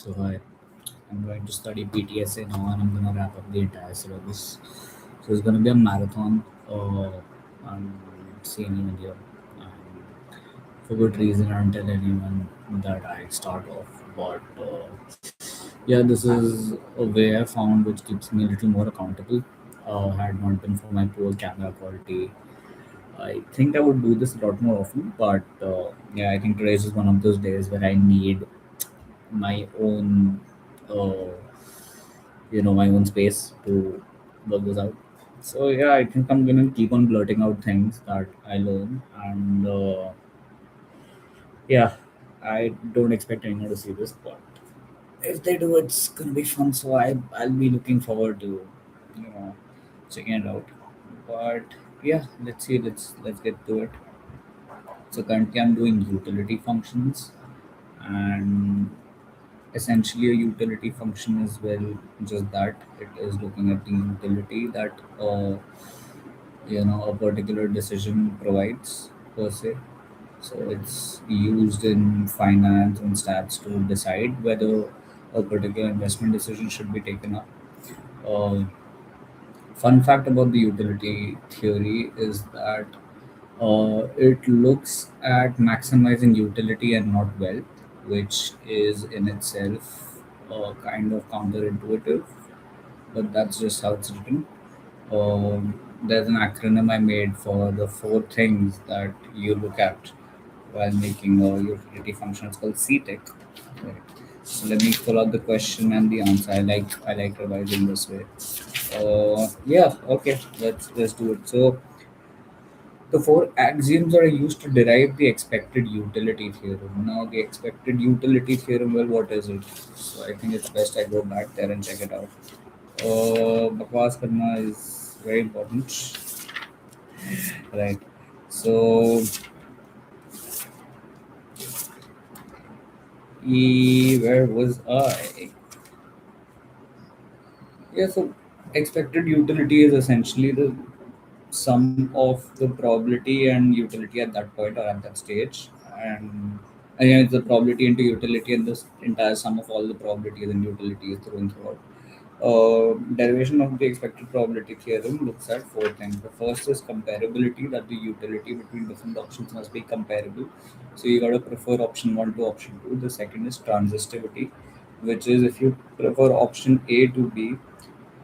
So I'm going to study PTSA now, and I'm gonna wrap up the entire syllabus. So it's gonna be a marathon. I'm seeing in India, and for good reason. I don't tell anyone that I start off, but yeah, this is a way I found which keeps me a little more accountable. Had not been for my poor camera quality, I think I would do this a lot more often. But yeah, I think today is just one of those days where I need my own my own space to work this out. So yeah, I think I'm gonna keep on blurting out things that I learn, and yeah, I don't expect anyone to see this, but if they do, it's gonna be fun. So I'll be looking forward to you know checking it out. But yeah, let's see. Let's get to it. So currently, I'm doing utility functions, and essentially a utility function is well just that. It is looking at the utility that a particular decision provides per se. So it's used in finance and stats to decide whether a particular investment decision should be taken up. uh, Fun fact about the utility theory is that it looks at maximizing utility and not wealth, which is in itself kind of counterintuitive, but that's just how it's written. There's an acronym I made for the four things that you look at while making a utility function. It's called CTEC. Right. So let me pull out the question and the answer. I like revising this way. Yeah. Okay. Let's do it. So the four axioms are used to derive the expected utility theorem. Now, the expected utility theorem, well, what is it? So, I think it's best I go back there and check it out. Bakwas karna is very important, right? So, where was I? Yeah, so expected utility is essentially the sum of the probability and utility at that point or at that stage, and yeah, it's the probability into utility and this entire sum of all the probabilities and utilities thrown throughout. Derivation of the expected probability theorem looks at four things. The first is comparability, that the utility between different options must be comparable. So you got to prefer option one to option two. The second is transitivity, which is if you prefer option A to B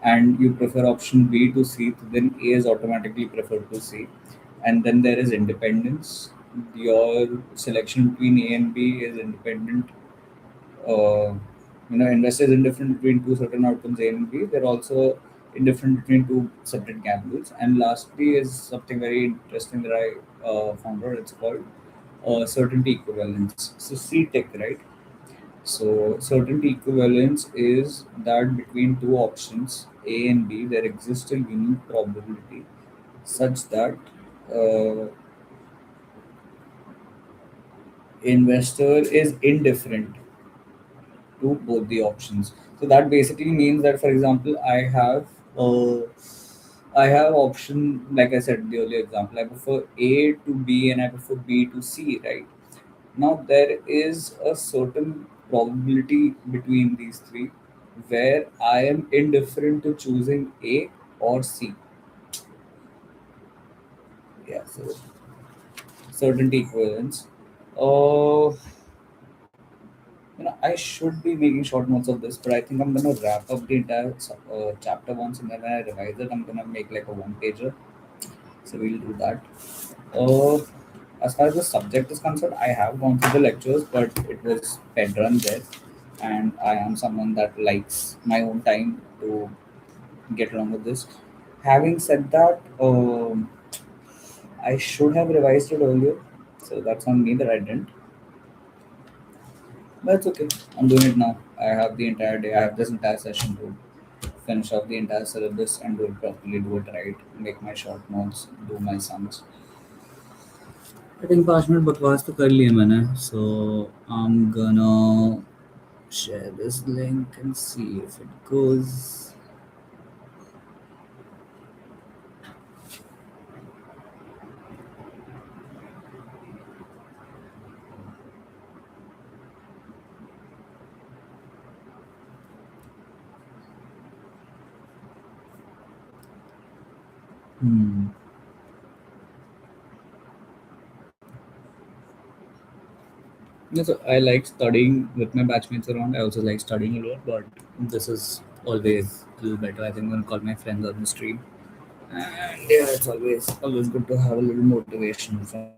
and you prefer option B to C, then A is automatically preferred to C. And then there is independence. Your selection between A and B is independent. uh, investors indifferent between two certain outcomes A and B. They're also indifferent between two separate gambles. And lastly is something very interesting that I found out. It's called certainty equivalence. So CTEC, right? So certainty equivalence is that between two options A and B, there exists a unique probability such that uh, investor is indifferent to both the options. So that basically means that, for example, uh, I have option, like I said in the earlier example, I prefer A to B and I prefer B to C, right? Now there is a certain probability between these three where I am indifferent to choosing A or C. Yeah, so certainty equivalence. Uh, I should be making short notes of this, but I think I'm gonna wrap up the entire chapter once, and then when I revise it, I'm gonna make like a one pager. So we'll do that. Uh, as far as the subject is concerned, I have gone through the lectures, but it was pen run there, and I am someone that likes my own time to get along with this. Having said that, I should have revised it earlier, so that's on me that I didn't. But it's okay. I'm doing it now. I have the entire day. I have this entire session to finish off the entire syllabus and do it properly, do it right, make my short notes, do my sums. I think 5 minute बकवास तो कर लिया मैंने. So I'm gonna share this link and see if it goes. Hmm. Yeah, so I like studying with my batchmates around. I also like studying alone, but this is always a little better. I think I'm gonna call my friends on the stream. And yeah, it's always good to have a little motivation from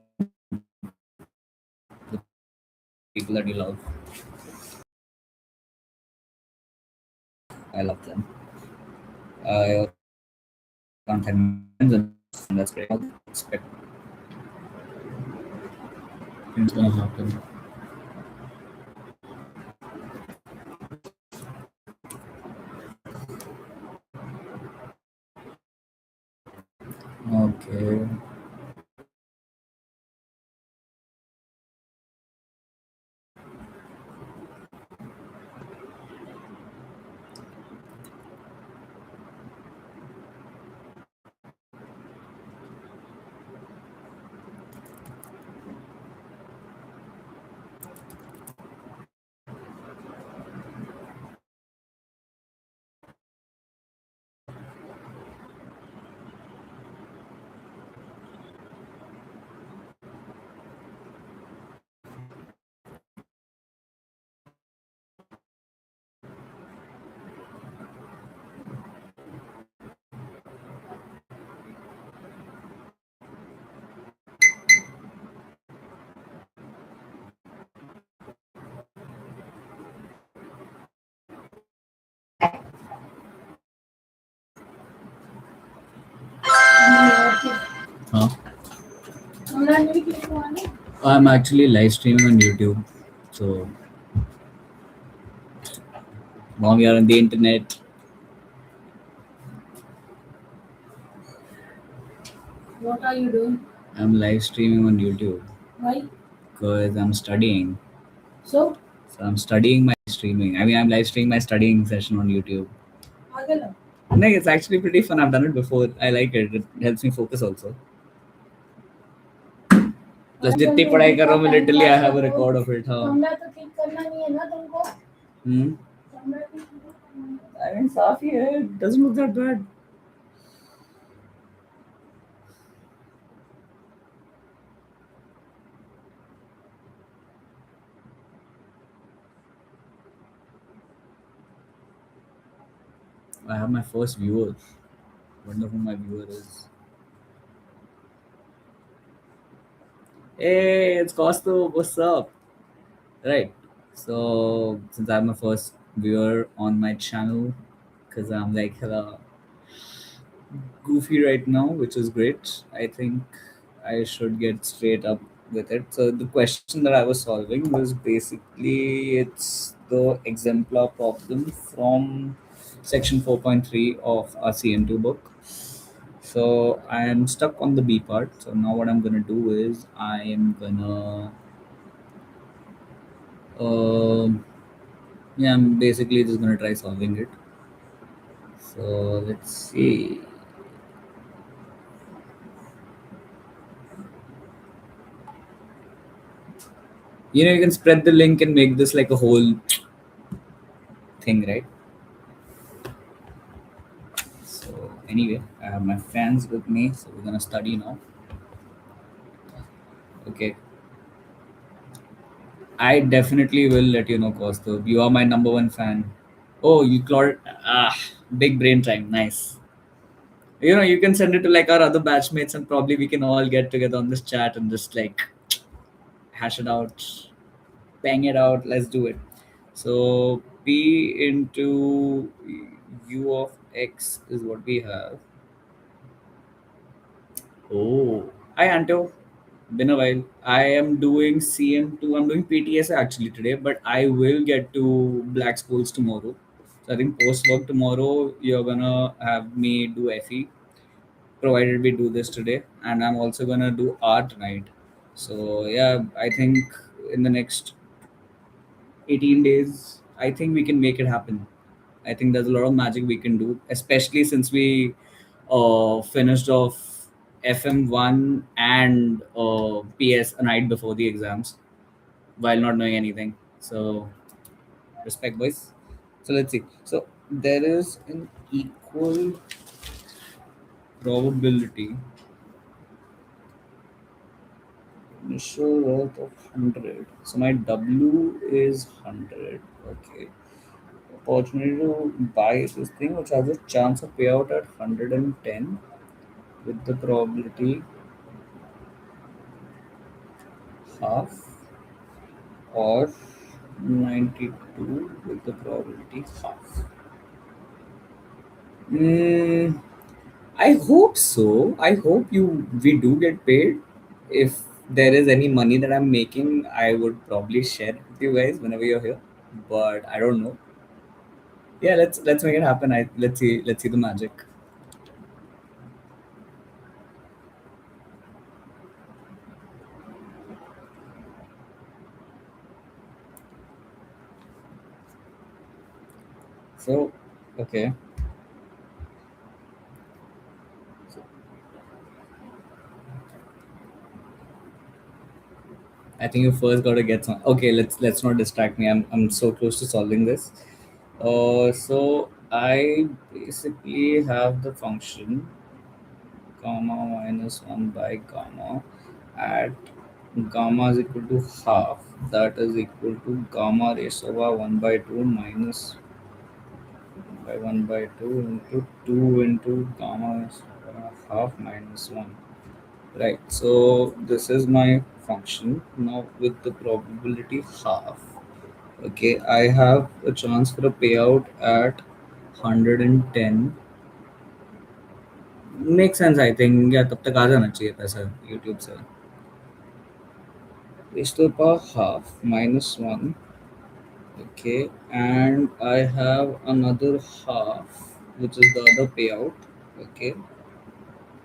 people that you love. I love them. I also can't have friends, and that's great. I expect things gonna happen. Okay. Huh? I'm actually live streaming on YouTube. So now we are on the internet. What are you doing? I'm live streaming on YouTube. Why? Because I'm studying. So? So I'm studying my streaming. I mean, I'm live streaming my studying session on YouTube. Agala. No, it's actually pretty fun. I've done it before. I like it. It helps me focus also. Plus जितनी पढ़ाई कर रहा हूँ मैं literally I have a record of it हाँ कमरा तो ठीक करना नहीं है ना तुमको कमरा ठीक करना आई मीन साफ ही है doesn't look that bad I have my first viewer. Wonder who my viewer is. Hey, it's Costo. What's up? Right. So since I'm my first viewer on my channel, because I'm like goofy right now, which is great. I think I should get straight up with it. So the question that I was solving was basically it's the exemplar problem from section 4.3 of our CN2 book. So I am stuck on the B part. So now what I'm gonna do is I am gonna yeah, I'm basically just gonna try solving it. So let's see. You can spread the link and make this like a whole thing, right? So anyway, I have my fans with me, so we're gonna study now. Okay, I definitely will let you know, Costo. You are my number one fan. Oh, you Claude, big brain time, nice. You can send it to like our other batchmates, and probably we can all get together on this chat and just like hash it out, bang it out. Let's do it. So P into U of X is what we have. Oh, hi Anto. Been a while. I am doing CM2. I'm doing PTSA actually today, but I will get to Black Schools tomorrow. So I think post work tomorrow, you're gonna have me do FE, provided we do this today. And I'm also gonna do art tonight. So yeah, I think in the next 18 days, I think we can make it happen. I think there's a lot of magic we can do, especially since we finished off FM1 and PS a night before the exams while not knowing anything. So, respect, boys. So, let's see. So, there is an equal. Probability. Initial worth of 100. So my W is 100. Okay. Opportunity to buy this thing which has a chance of payout at 110 with the probability half, or 92 with the probability half. Mm, I hope so. I hope we do get paid. If there is any money that I'm making, I would probably share it with you guys whenever you're here. But I don't know. Yeah, let's make it happen. Let's see the magic. So, okay. I think you first got to get some. Okay, let's not distract me. I'm so close to solving this. So I basically have the function gamma minus 1 by gamma at gamma is equal to half. That is equal to gamma raised to power 1 by 2 minus by 1 by 2 into 2 into gamma is half minus 1. Right. So this is my function. Now with the probability half. Okay, I have a chance for a payout at 110. Makes sense, I think. या तब तक आ जाना चाहिए पैसा YouTube से. Raised to the power half minus 1. Okay, and I have another half, which is the other payout. Okay,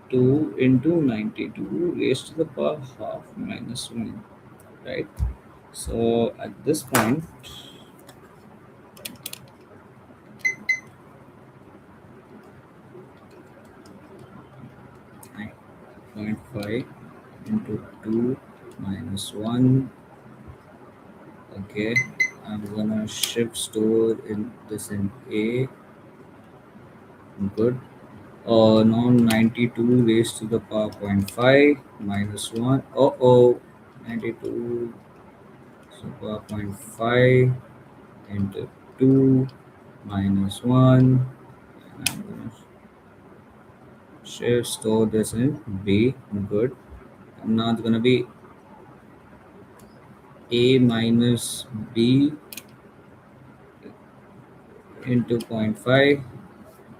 2 into 92 raised to the power half minus 1. Right. So at this point, 9.5 into 2 minus 1. Okay, I'm gonna shift store in this in A. Good. Now 92 raised to the power point 0.5 minus 1. Oh, 92 to the power point 0.5 into 2 minus 1. And I'm gonna shift store this in B. Good. And now it's gonna be A minus B into zero point 0.5.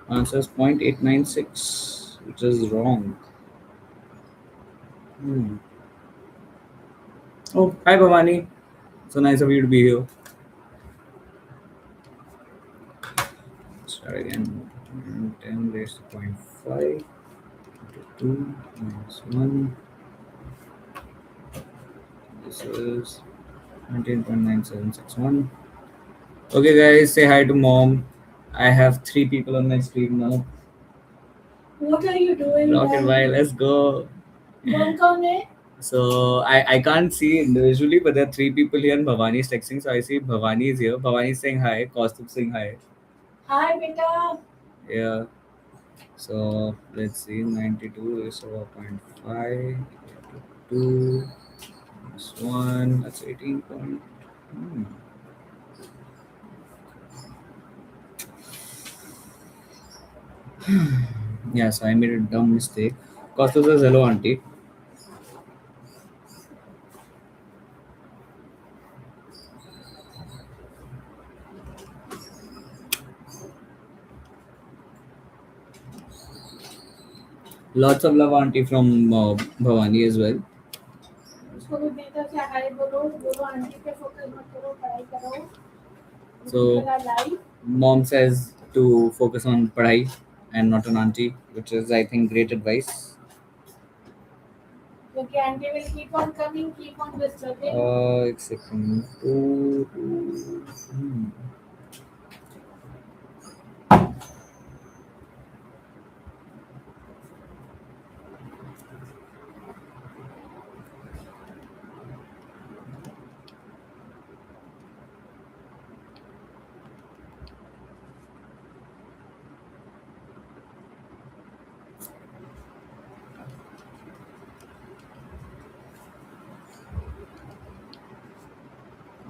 Answer is 0.896, which is wrong. Hmm. Oh, hi Bhavani. So nice of you to be here. Start again. 10 raised to zero point 0.5 into 2 minus 1. This is 19.9761. Okay, guys, say hi to mom. I have three people on my screen now. What are you doing? Rocket while, let's go. Mom, come here. So I can't see individually, but there are three people here and Bhavani is texting. So I see Bhavani is here. Bhavani is saying hi. Kaustubh saying hi. Hi, beta. Yeah. So let's see. 92 is over 0.5 into 2 plus 1. That's 18 point. Hmm. Yeah, so I made a dumb mistake. Kaustubh says hello, auntie. Lots of love, auntie, from Bhavani as well. उसको भी बेटा से हाय बोलो बोलो aunty पे focus मत करो पढ़ाई करो. So mom says to focus on padhai and not on auntie, which is I think great advice. Okay, auntie will keep on coming, keep on disturbing. एक second. Hmm.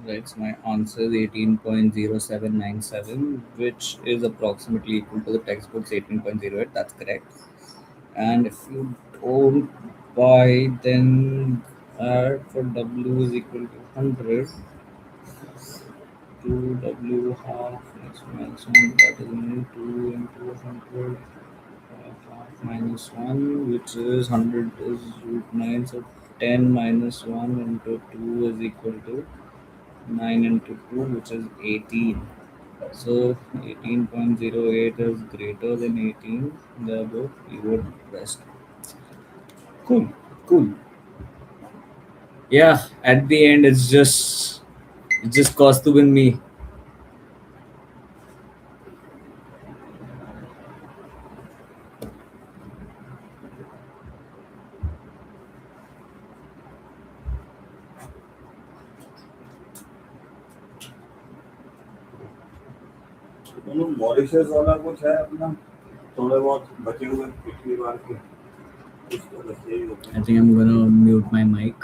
Right, so my answer is 18.0797, which is approximately equal to the textbook's 18.08. That's correct. And if you don't buy, then for W is equal to 100 to W half x minus 1, that is only 2 into 100 half minus 1, which is 100 is root 9, so 10 minus 1 into 2 is equal to 9 into 2, which is 18. So 18.08 is greater than 18, therefore you would rest. Cool, cool. Yeah, at the end it just cost to win me. Mauritius वाला कुछ है अपना थोड़े बहुत बचे हुए पिछली बार के उसको बचे ही होते हैं. I think I'm gonna mute my mic.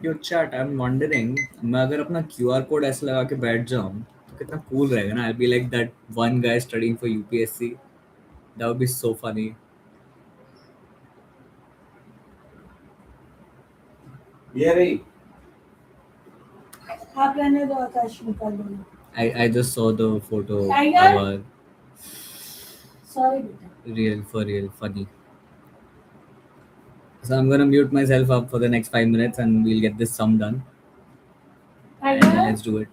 Yo chat I am wondering, मैं अगर अपना क्यूआर कोड ऐसे लगा के बैठ जाऊं तो कितना कूल रहेगा ना. I be like that one guy studying for UPSC. That would be so funny. ये रही. आप रहने दो, आकाश निकाल दो. I just saw the photo. Our sorry real for real funny. So I'm gonna mute myself up for the next 5 minutes and we'll get this sum done. And let's do it.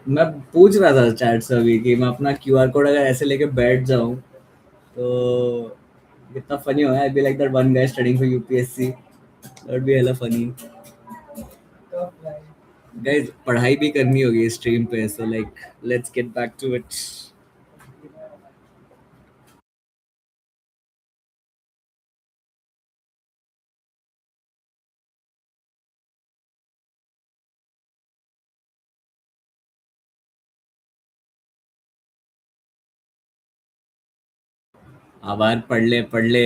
मैं पूछ रहा था chat से अभी कि मैं अपना QR code अगर ऐसे लेके बैठ जाऊं तो कितना फनी होगा. I be like that one guy studying for UPSC. That would be hella funny. Guys पढ़ाई भी करनी होगी स्ट्रीम पे, so like let's get back to it. आभार, पढ़ ले पढ़ ले.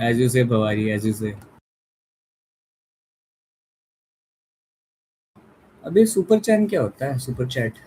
एज यू से भवारी, एज यू से. अभी सुपर चैन क्या होता है? Super chat.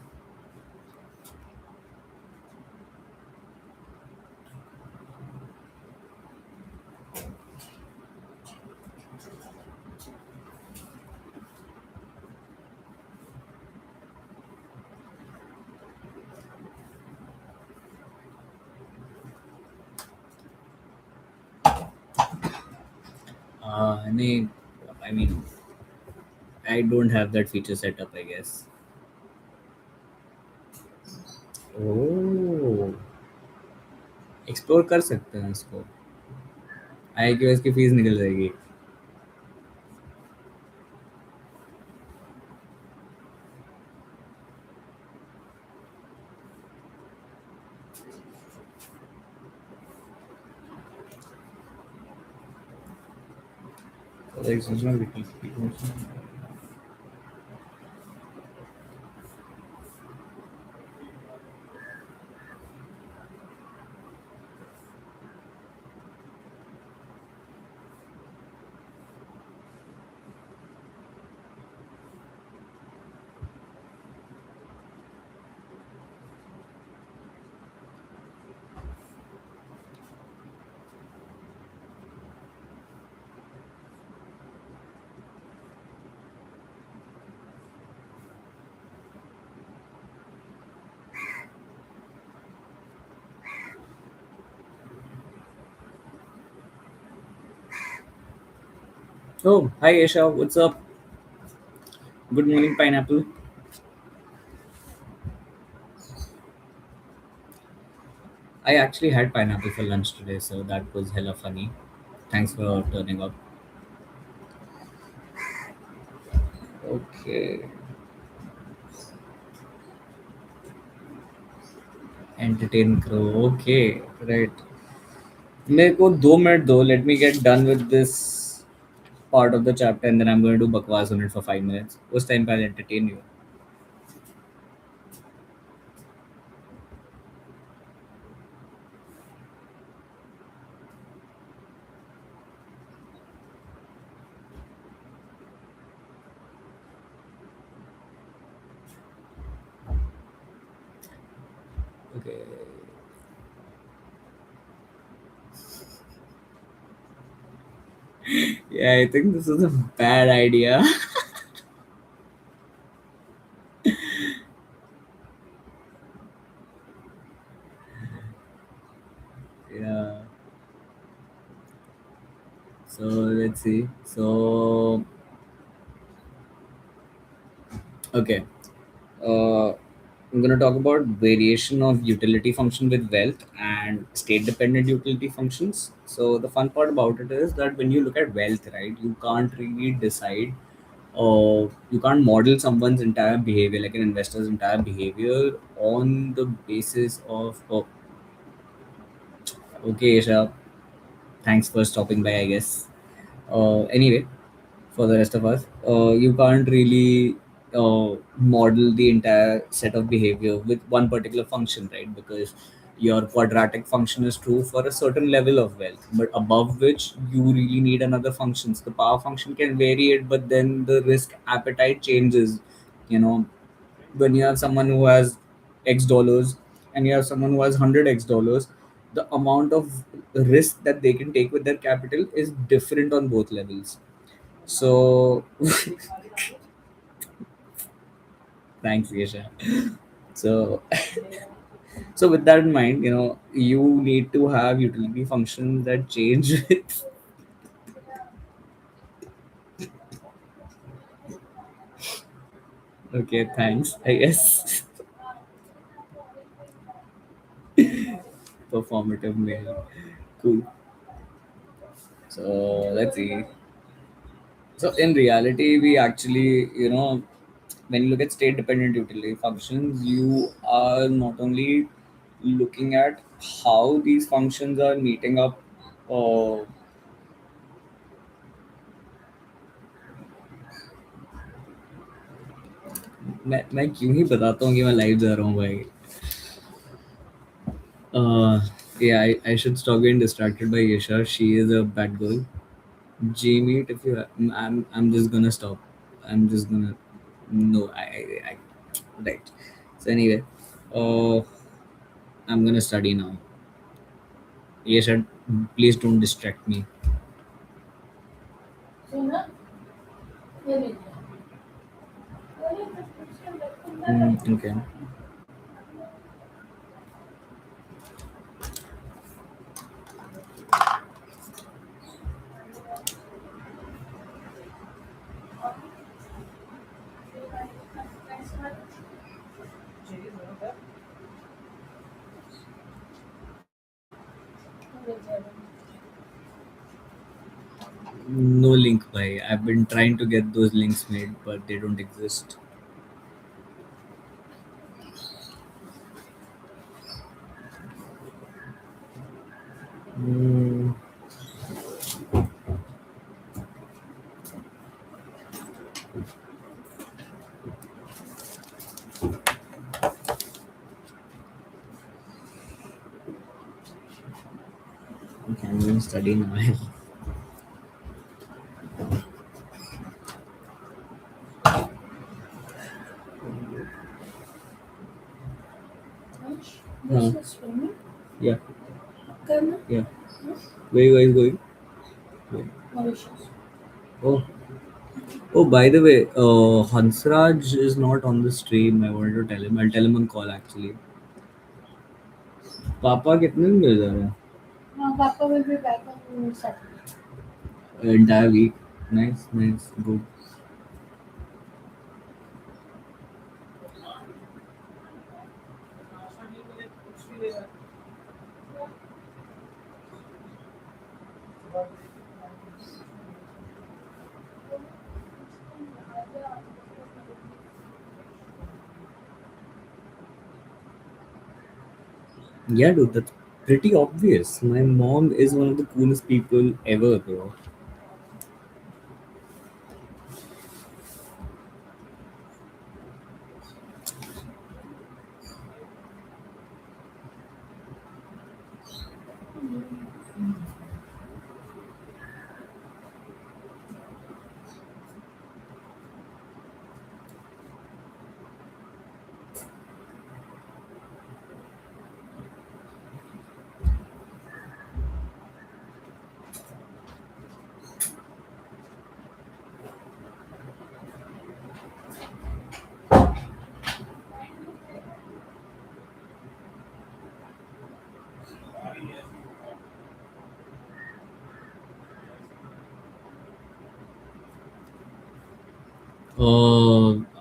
नहीं, I mean I don't have that feature setup I guess. Oh, explore कर सकते हैं इसको. आई क्यू एस की फीस निकल जाएगी. Oh, hi Aisha, what's up? Good morning, pineapple. I actually had pineapple for lunch today, so that was hella funny. Thanks for turning up. Okay, entertain करो. Okay, right. मेरे को 2 minute दो. Let me get done with this part of the chapter, and then I'm going to do bakwas on it for 5 minutes. उस time पे I'll entertain you. Okay. Yeah, I think this is a bad idea. Yeah. So let's see. So okay. Uh, I'm going to talk about variation of utility function with wealth and state dependent utility functions. So the fun part about it is that when you look at wealth, right, you can't really decide, you can't model someone's entire behavior, like an investor's entire behavior, on the basis of, oh, okay, Isha, thanks for stopping by, I guess. Anyway, for the rest of us, you can't really model the entire set of behavior with one particular function, right? Because Your quadratic function is true for a certain level of wealth, but above which you really need another functions. The power function can vary it, but then the risk appetite changes. You know, when you have someone who has X dollars and you have someone who has 100 X dollars, the amount of risk that they can take with their capital is different on both levels. So, thanks, Yesha. So, so with that in mind, you need to have utility functions that change with. Okay, thanks. I guess performative mail. Cool. So let's see. So in reality, we actually, when you look at state dependent utility functions, you are not only looking at how these functions are meeting up. uh, मैं क्यों ही बताता हूँ कि मैं live जा रहा हूँ भाई. Yeah, I should stop getting distracted by Yesha. She is a bad girl. Jamie, if you, I'm just gonna stop. I'm just gonna, no, right. So anyway, uh, I'm gonna study now. Yesha, please don't distract me. Okay. No link, bhai. I've been trying to get those links made, but they don't exist. Mm, okay, I'm going to study now. Huh. Yeah, yeah. Where you guys going? Where? Oh, oh. By the way, Hansraj is not on the stream. I wanted to tell him. I'll tell him on call actually. पापा कितने दिन मिल जा रहे हैं? Entire week. Nice, nice, good. Yeah, dude, that's pretty obvious. My mom is one of the coolest people ever, bro.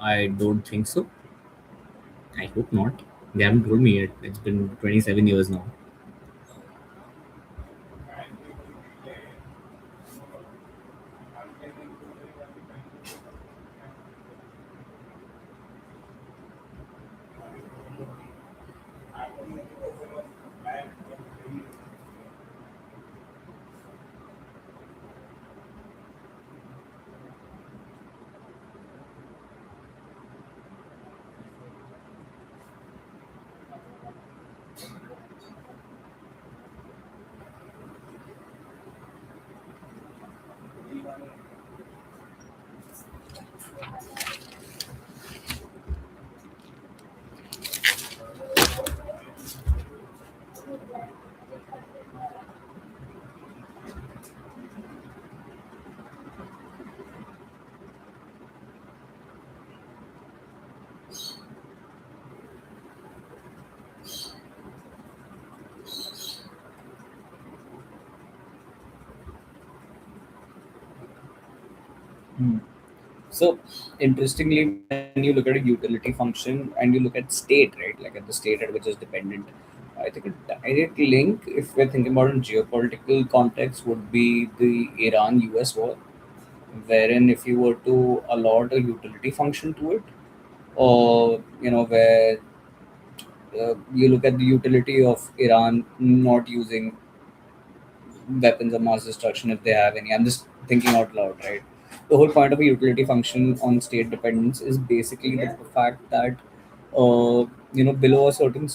I don't think so. I hope not. They haven't told me yet. It's been 27 years now. So, interestingly, when you look at a utility function and you look at state, right, like at the state at which is dependent, I think a direct link, if we're thinking about in geopolitical context, would be the Iran-US war, wherein if you were to allot a utility function to it, or where you look at the utility of Iran not using weapons of mass destruction if they have any. I'm just thinking out loud, right? The whole point of a utility function on state dependence is basically the fact that below a certain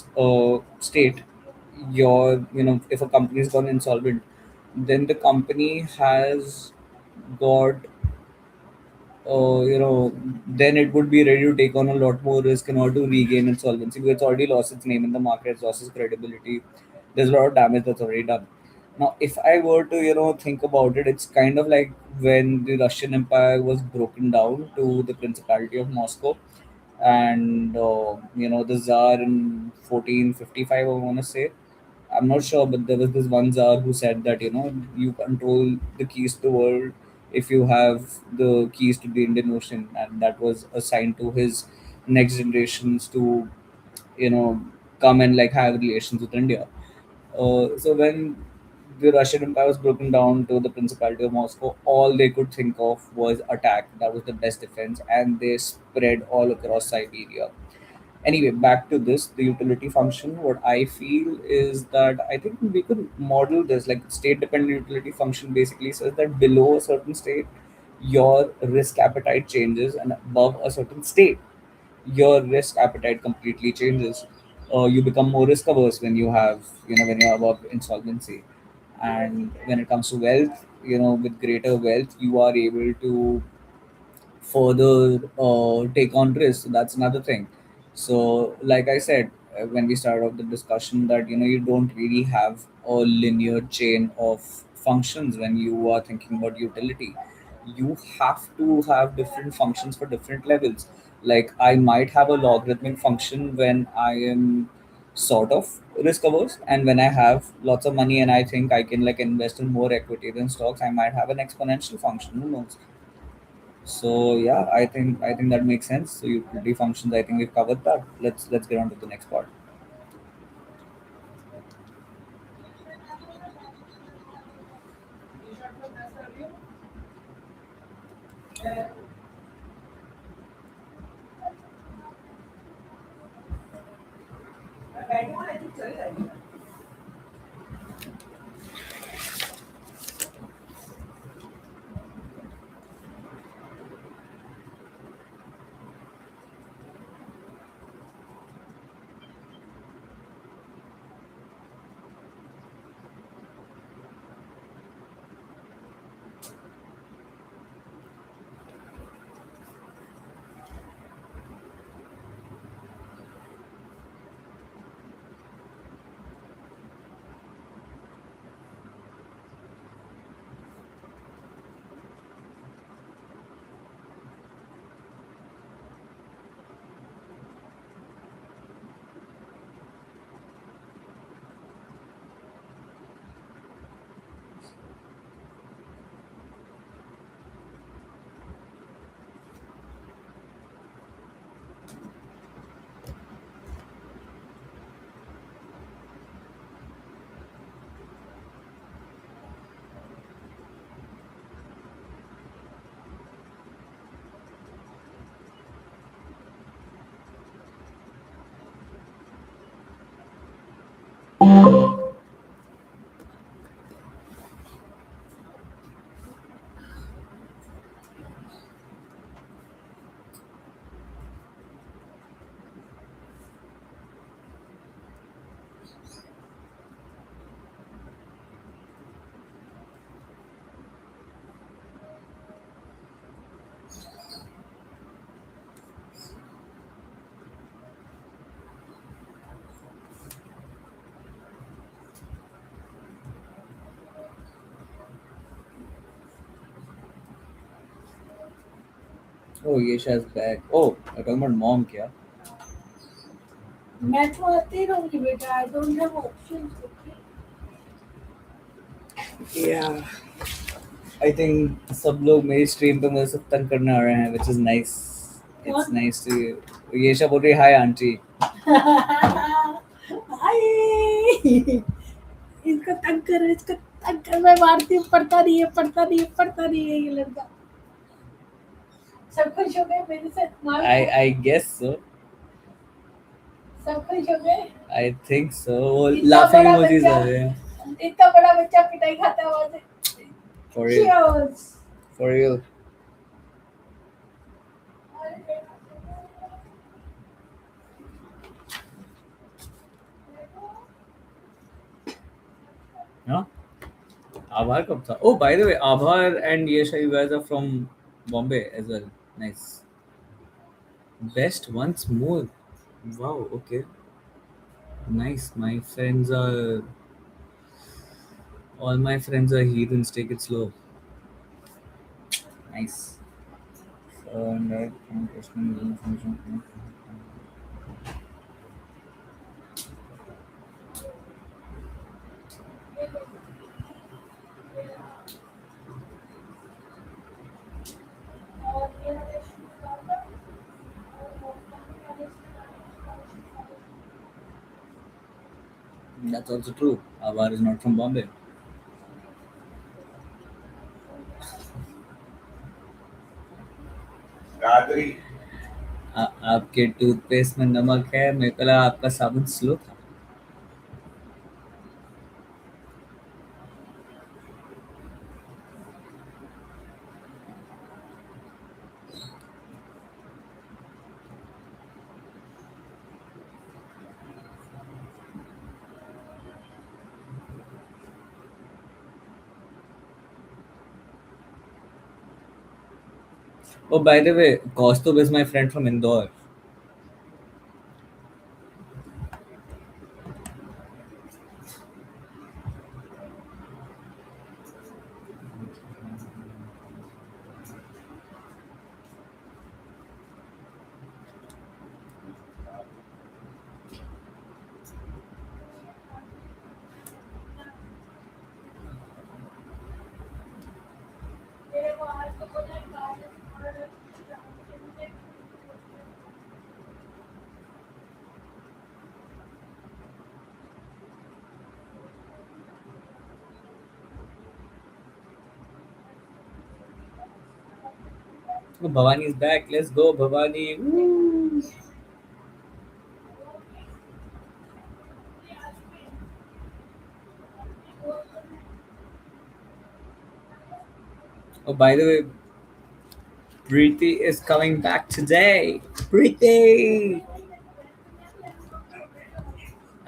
state, if a company has gone insolvent, then the company has got then it would be ready to take on a lot more risk in order to regain its solvency because it's already lost its name in the market, it's lost its credibility. There's a lot of damage that's already done. Now, if I were to, think about it, it's kind of like when the Russian Empire was broken down to the Principality of Moscow, and the Tsar in 1455, I want to say. I'm not sure, but there was this one czar who said that you control the keys to the world if you have the keys to the Indian Ocean, and that was assigned to his next generations to you know come and like have relations with India. So when the Russian Empire was broken down to the Principality of Moscow, all they could think of was attack. That was the best defense, and they spread all across Siberia. Anyway, back to this, the utility function. What I feel is that I think we could model this like state dependent utility function basically says that below a certain state, your risk appetite changes, and above a certain state, your risk appetite completely changes. You become more risk averse when when you're above insolvency. And when it comes to wealth, with greater wealth, you are able to further take on risk. So that's another thing. So, like I said, when we started off the discussion, that you don't really have a linear chain of functions when you are thinking about utility. You have to have different functions for different levels. Like I might have a logarithmic function when I am sort of risk averse, and when I have lots of money and I think I can like invest in more equity than stocks, I might have an exponential function. Who knows? So yeah, I think that makes sense. So utility functions, I think we've covered that. Let's get on to the next part. Oh, Yesha's back. Oh, I'm talking about mom, kya? मैं तो आते ही रहूंगी बेटा आई don't have options okay. Yeah. I think सब लोग मेरी stream पे मुझे सब तंग करने आ रहे हैं, which is nice. It's nice to. ये सब बोल रही हाय आंटी. आई इसको तंग कर, इसको तंग कर, मैं मारती हूँ, पढ़ता नहीं है, पढ़ता नहीं है, पढ़ता नहीं है ये लड़का। सब खुश हो गए मेरे से मार I guess so. सब खुश हो गए। I think so. वो इतना laughing बड़ा emojis बच्चा, आ रहे हैं. इतना बड़ा बच्चा पिटाई खाता है वहां से। For real. Cheers. For real. Huh? Abhar कब था? Oh, by the way, Abhar and Yesha, you guys are from Bombay as well. Nice. Best once more. Wow. Okay. Nice. All my friends are heathens. Take it slow. Nice. And that's also true. Abhar is not from Bombay. रात्रि आपके toothpaste में नमक है, मेरे को लगा आपका साबुन स्लो था. Oh, by the way, Kaustubh is my friend from Indore. Oh, Bhavani is back. Let's go, Bhavani. Woo! Oh, by the way, Preeti is coming back today. Preeti!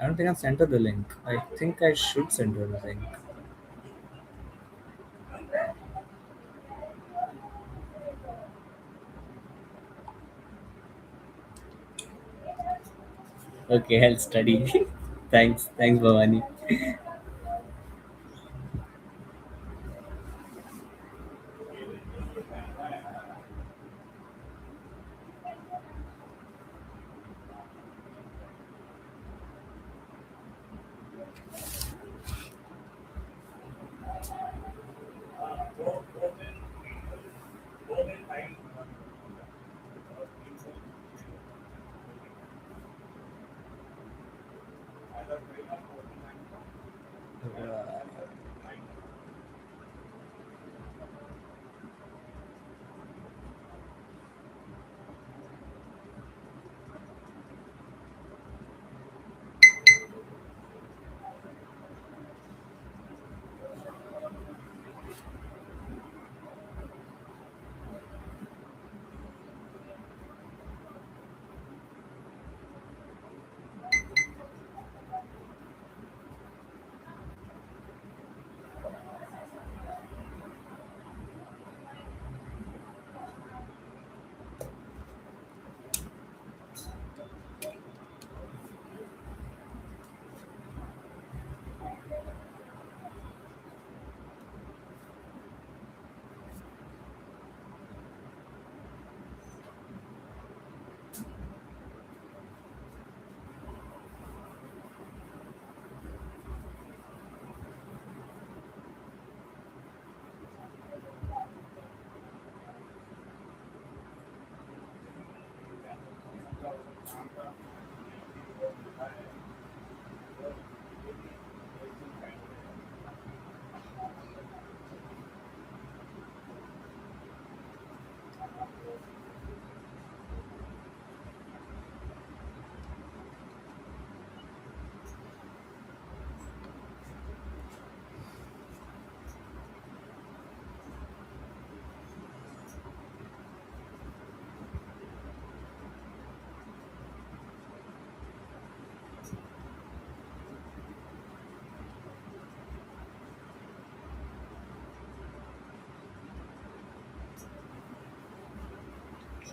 I don't think I've sent her the link. I think I should send her the link. Okay, I'll study. Thanks, Bhavani.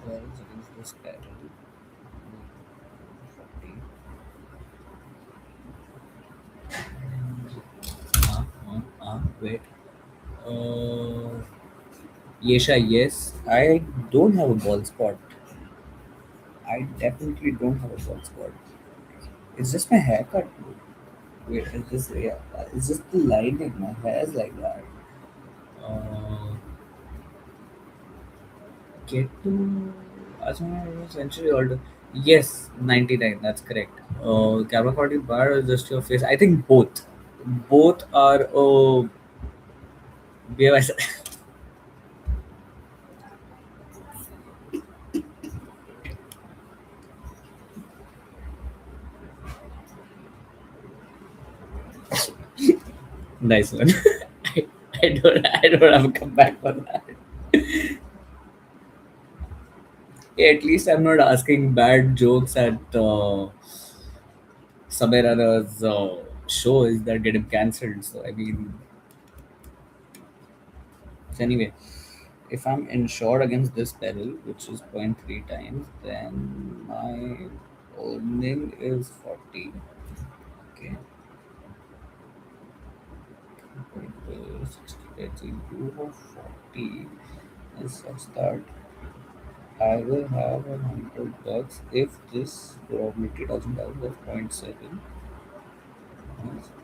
12 against this barrel. 40. Wait. Uh, Yesha, yes. I don't have a bald spot. I definitely don't have a bald spot. It's just my haircut. Wait, it's just, yeah, it's just the lining. My hair is like that. Uh, get to century older. Yes, 99. That's correct. Camera 40 bar is just your face. I think both. Both are. BMS. Nice one. I, I don't have a comeback for that. Yeah, at least I'm not asking bad jokes at somewhere other's shows that get him cancelled. So I mean, so anyway, if I'm insured against this peril, which is 0.3 times, then my earning is 40. Okay, 60 into 40 is such that I will have 100 bucks if this probability doesn't have the 0.7.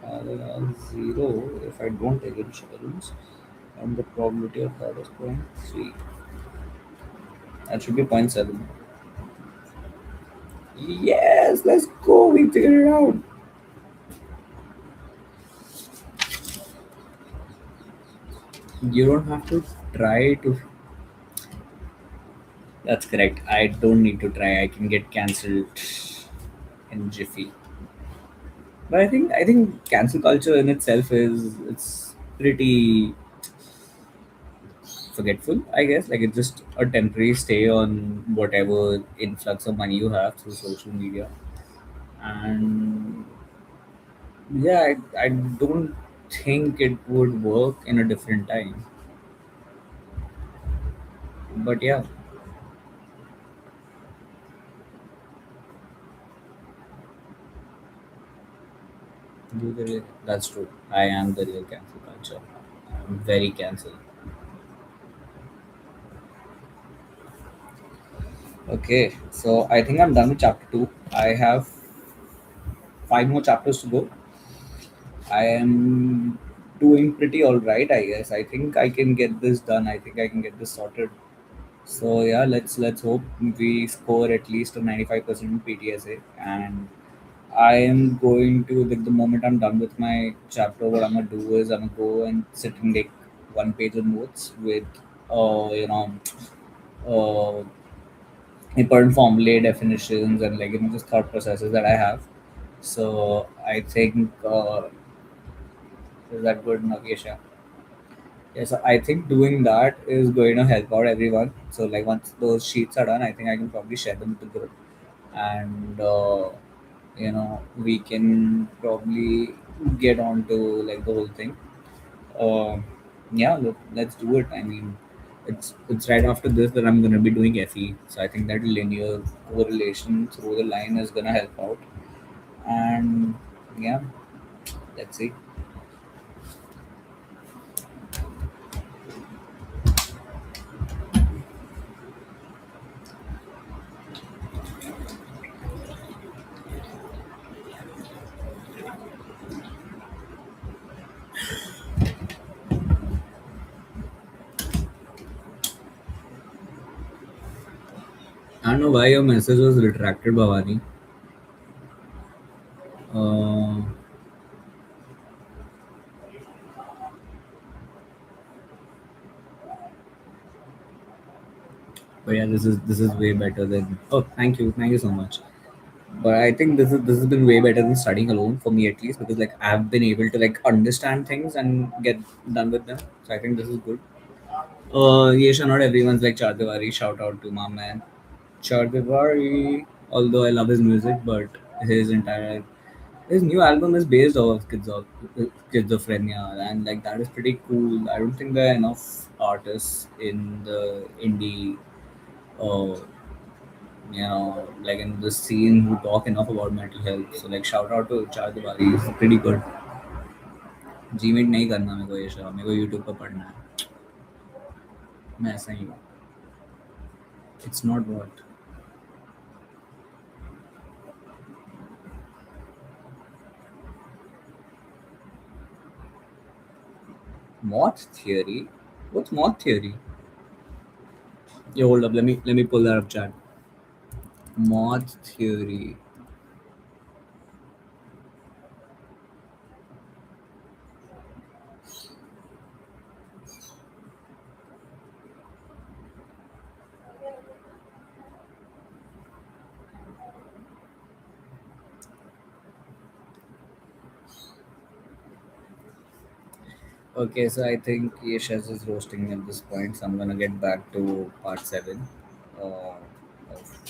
I will have 0 if I don't take insurance, and the probability of that is 0.3. That should be 0.7. Yes, let's go. We figured it out. You don't have to try to. That's correct. I don't need to try. I can get cancelled in Jiffy. But I think cancel culture in itself is it's pretty forgetful. I guess like it's just a temporary stay on whatever influx of money you have through social media, and yeah, I don't think it would work in a different time. But yeah, that's true. I am the real cancel culture. I'm very cancel. Okay, so I think I'm done with chapter two. I have 5 more chapters to go. I am doing pretty all right, I guess. I think I can get this done. I think I can get this sorted. So yeah, let's hope we score at least a 95% in PTSA. And I am going to like the moment I'm done with my chapter, what I'm gonna do is I'm gonna go and sit and take 1 page of notes with you know uh important formulae definitions and like just thought processes that I have. So I think is that good enough, Yesha? Yes, I think doing that is going to help out everyone. So like once those sheets are done, I think I can probably share them with the group, and we can probably get on to like the whole thing. Uh, yeah, let's do it. I mean, it's right after this that I'm gonna be doing FE, so I think that linear correlation through the line is gonna help out. And yeah, let's see. I don't know why your message was retracted, Bhavani. Uh, but yeah, this is way better than. Oh, thank you so much. But I think this has been way better than studying alone for me at least because like I've been able to like understand things and get done with them. So I think this is good. Yesha, not everyone's like Chadiwari. Shout out to my man Chadiwari. Although I love his music, but his new album is based off schizophrenia, and like that is pretty cool. I don't think there are enough artists in the indie uh, like in the scene who talk enough about mental health. So like shout out to Chadwari, he's pretty good. GMAT नहीं करना मेरे को, ये show मेरे को YouTube पर पढ़ना है, मैं ऐसा ही हूँ. It's not what moth theory. What's moth theory? Yeah, hold up, let me pull that up, chat. Moth theory. Okay, so I think Yeshes is roasting me at this point, so I'm gonna get back to part 7 of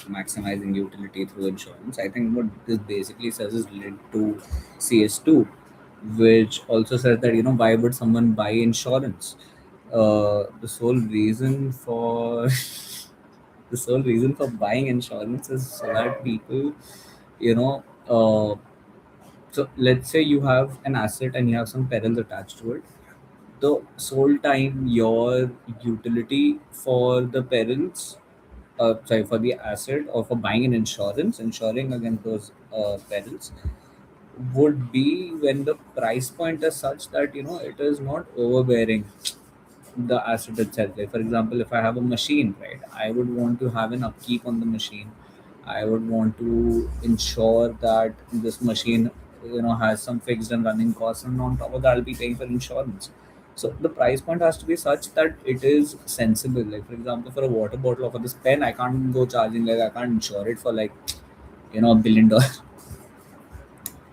maximizing utility through insurance. I think what this basically says is related to CS2, which also says that, why would someone buy insurance? The sole reason for the sole reason for buying insurance is so that people, you know, so let's say you have an asset and you have some perils attached to it. The sole time your utility for the perils, sorry, for the asset or for buying an insurance, insuring against those perils, would be when the price point is such that it is not overbearing the asset itself. Like for example, if I have a machine, right, I would want to have an upkeep on the machine. I would want to ensure that this machine, has some fixed and running costs, and on top of that, I'll be paying for insurance. So the price point has to be such that it is sensible. Like for example, for a water bottle or for this pen, I can't go charging, like I can't insure it for like $1 billion.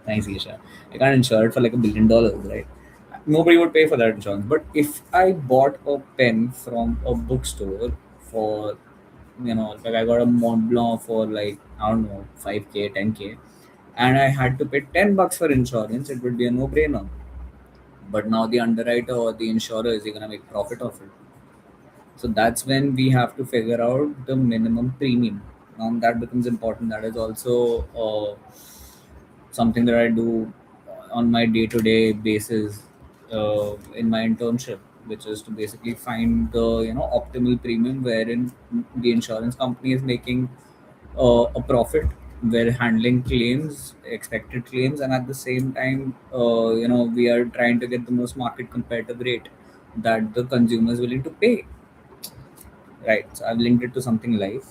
Nice, Isha. I can't insure it for like $1 billion, right? Nobody would pay for that insurance. But if I bought a pen from a bookstore for, like I got a Mont Blanc for like, I don't know, 5K, 10K, and I had to pay $10 for insurance, it would be a no brainer. But now the underwriter or the insurer is going to make profit of it. So that's when we have to figure out the minimum premium. Now that becomes important. That is also something that I do on my day-to-day basis in my internship, which is to basically find the optimal premium wherein the insurance company is making a profit. We're handling claims, expected claims, and at the same time, we are trying to get the most market competitive rate that the consumer is willing to pay. Right. So I've linked it to something live.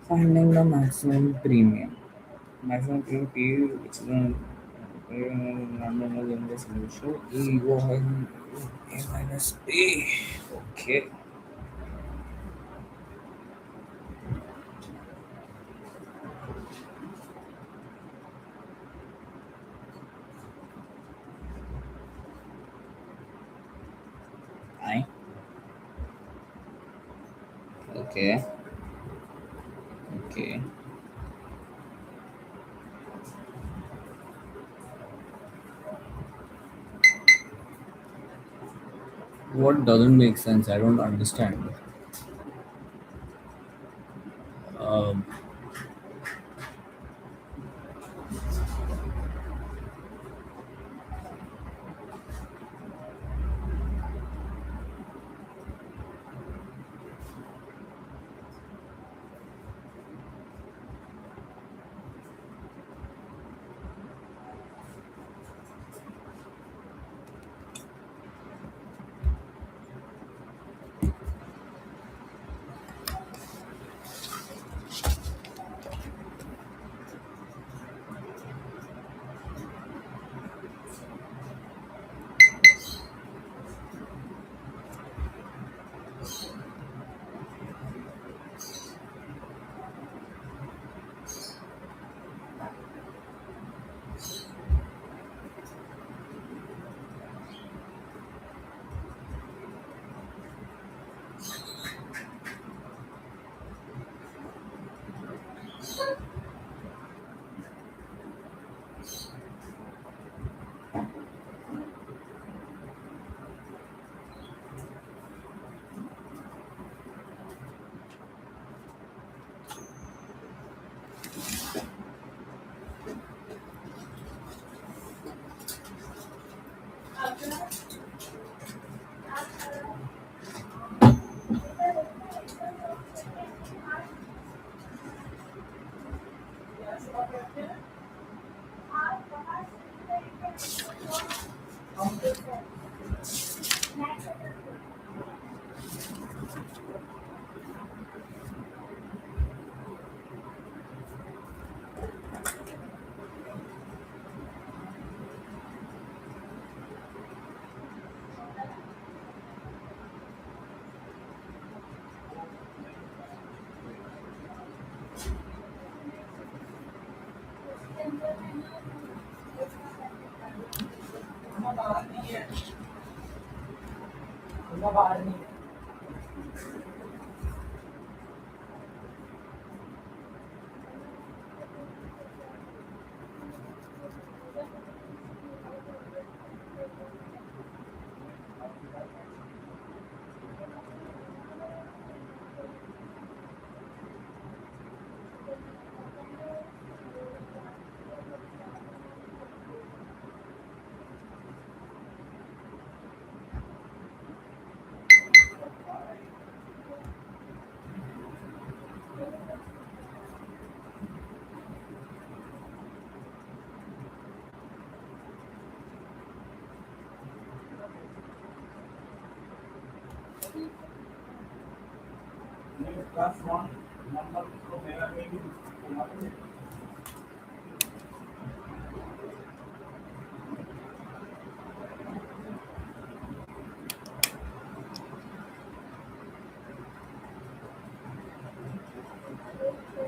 Finding the maximum premium. Maximum premium P, which is the solution. E1 A minus B. Okay. I. Okay. Okay. What doesn't make sense? I don't understand. Um,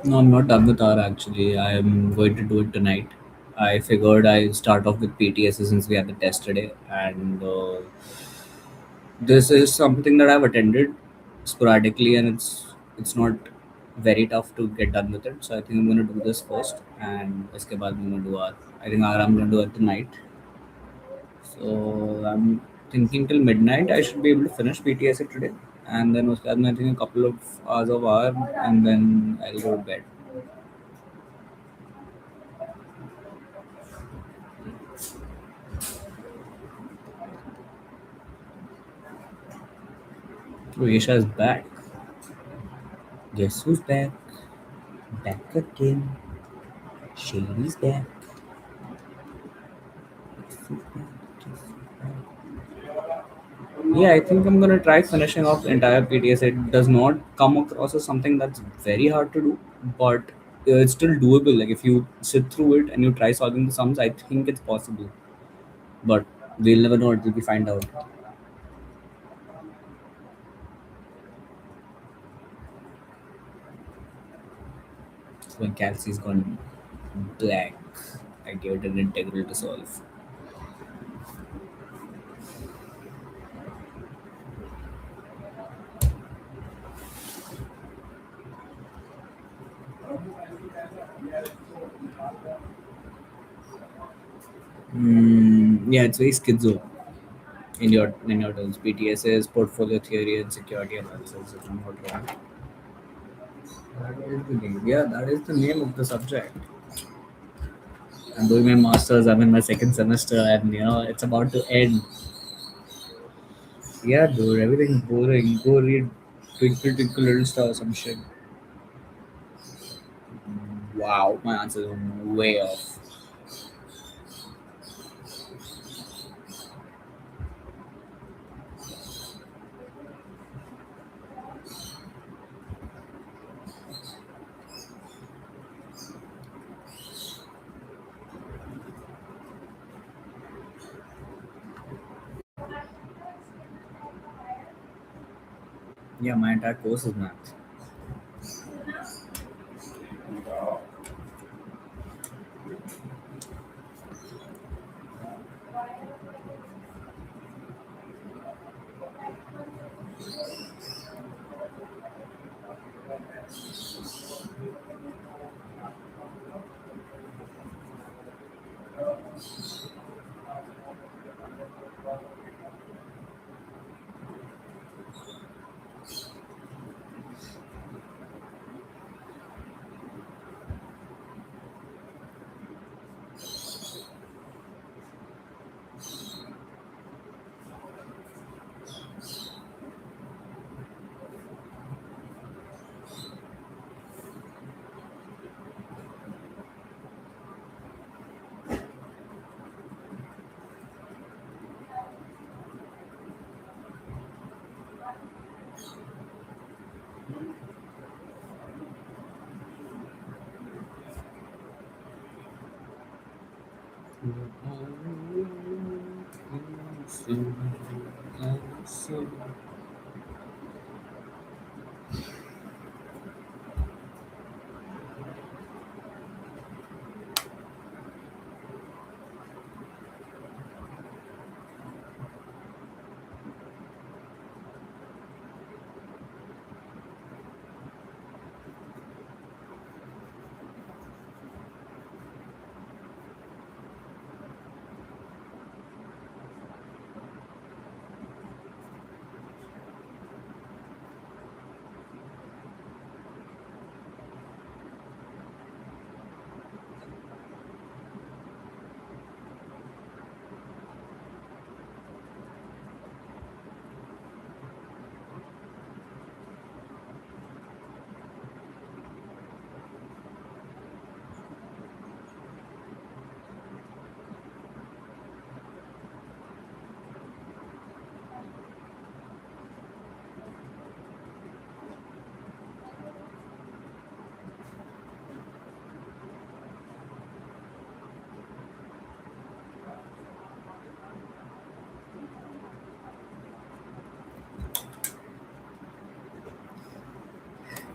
No, I'm not done with R actually. I am going to do it tonight. I figured I start off with PTSA since we had the test today, and this is something that I've attended sporadically, and it's not very tough to get done with it. So I think I'm going to do this first, and iske baad I'm going to do R. I think R I'm going to do it tonight. So I'm thinking till midnight I should be able to finish PTSA today, and then uske baad I think a couple of hours of R, and then I'll go to bed. Croatia is back. Guess who's back? Back again. Shady's back. Guess who's back? Guess who's back? Yeah, I think I'm gonna try finishing off the entire PTS. It does not come across as something that's very hard to do, but it's still doable. Like if you sit through it and you try solving the sums, I think it's possible. But we'll never know until we find out. So when Kelsey's gone black, I gave it an integral to solve. Yeah, it's very schizo in your terms. PTSA is portfolio theory and security analysis. If I'm not wrong. That is the name. Yeah, that is the name of the subject. I'm doing my masters. I'm in my second semester, and it's about to end. Yeah, dude, everything's boring. Go read Twinkle Twinkle Little Star, some shit. Wow, my answer is way off. Yeah, my entire course is math.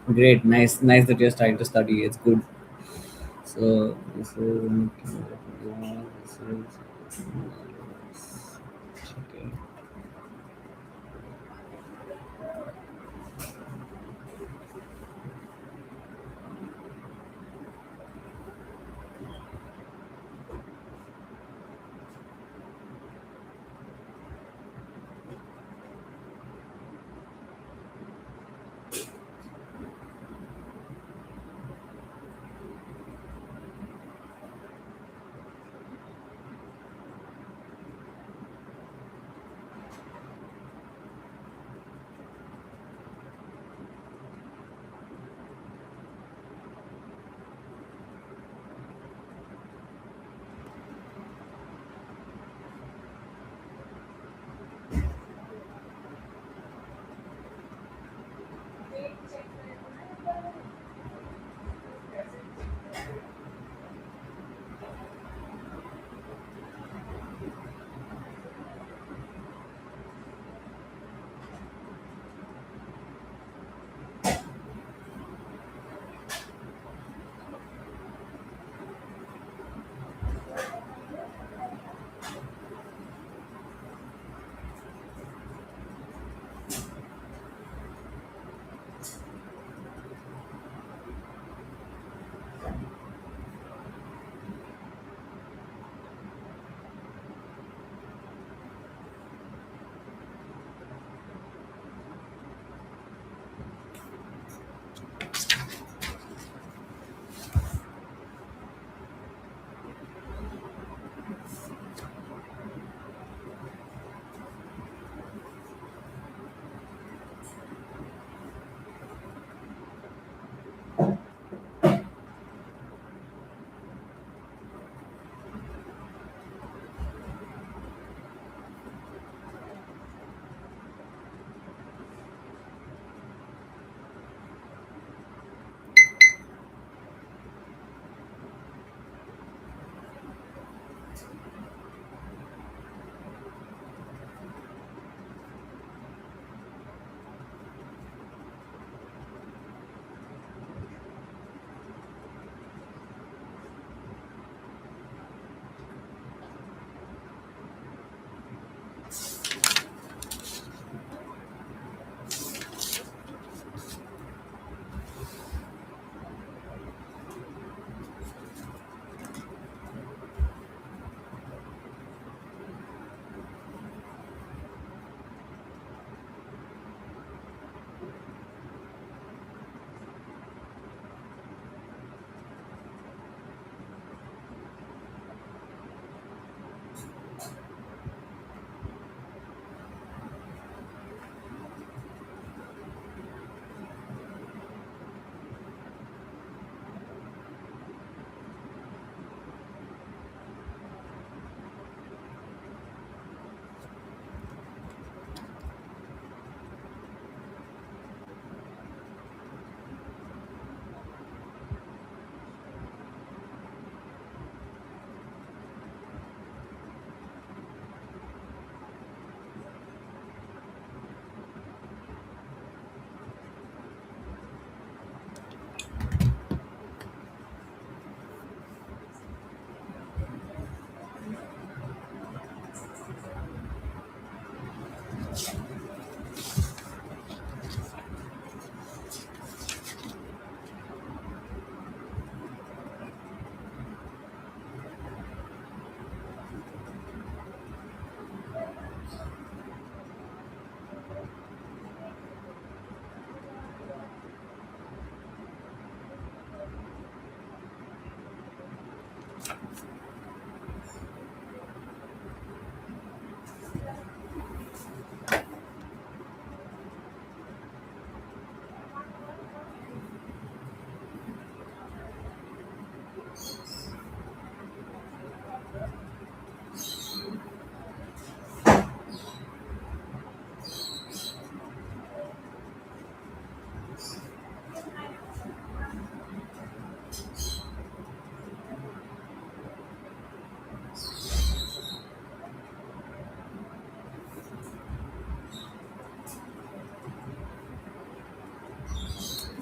Great, nice, nice that you're starting to study. It's good. So this is okay.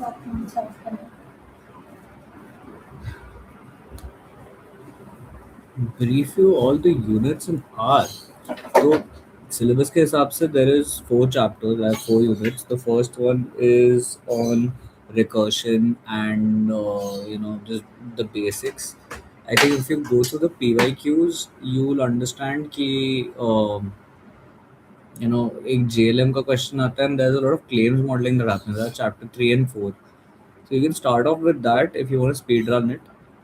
Documents serve करने Brief you all the units in R. So syllabus के हिसाब से there is four chapters, like four units. The first one is on recursion and just the basics. I think if you go through the PYQs, you will understand कि एक JLM का question आता है and there's a lot of claims modeling that happens. That's chapter 3 and 4. So you can start off with that if you want to speed run it,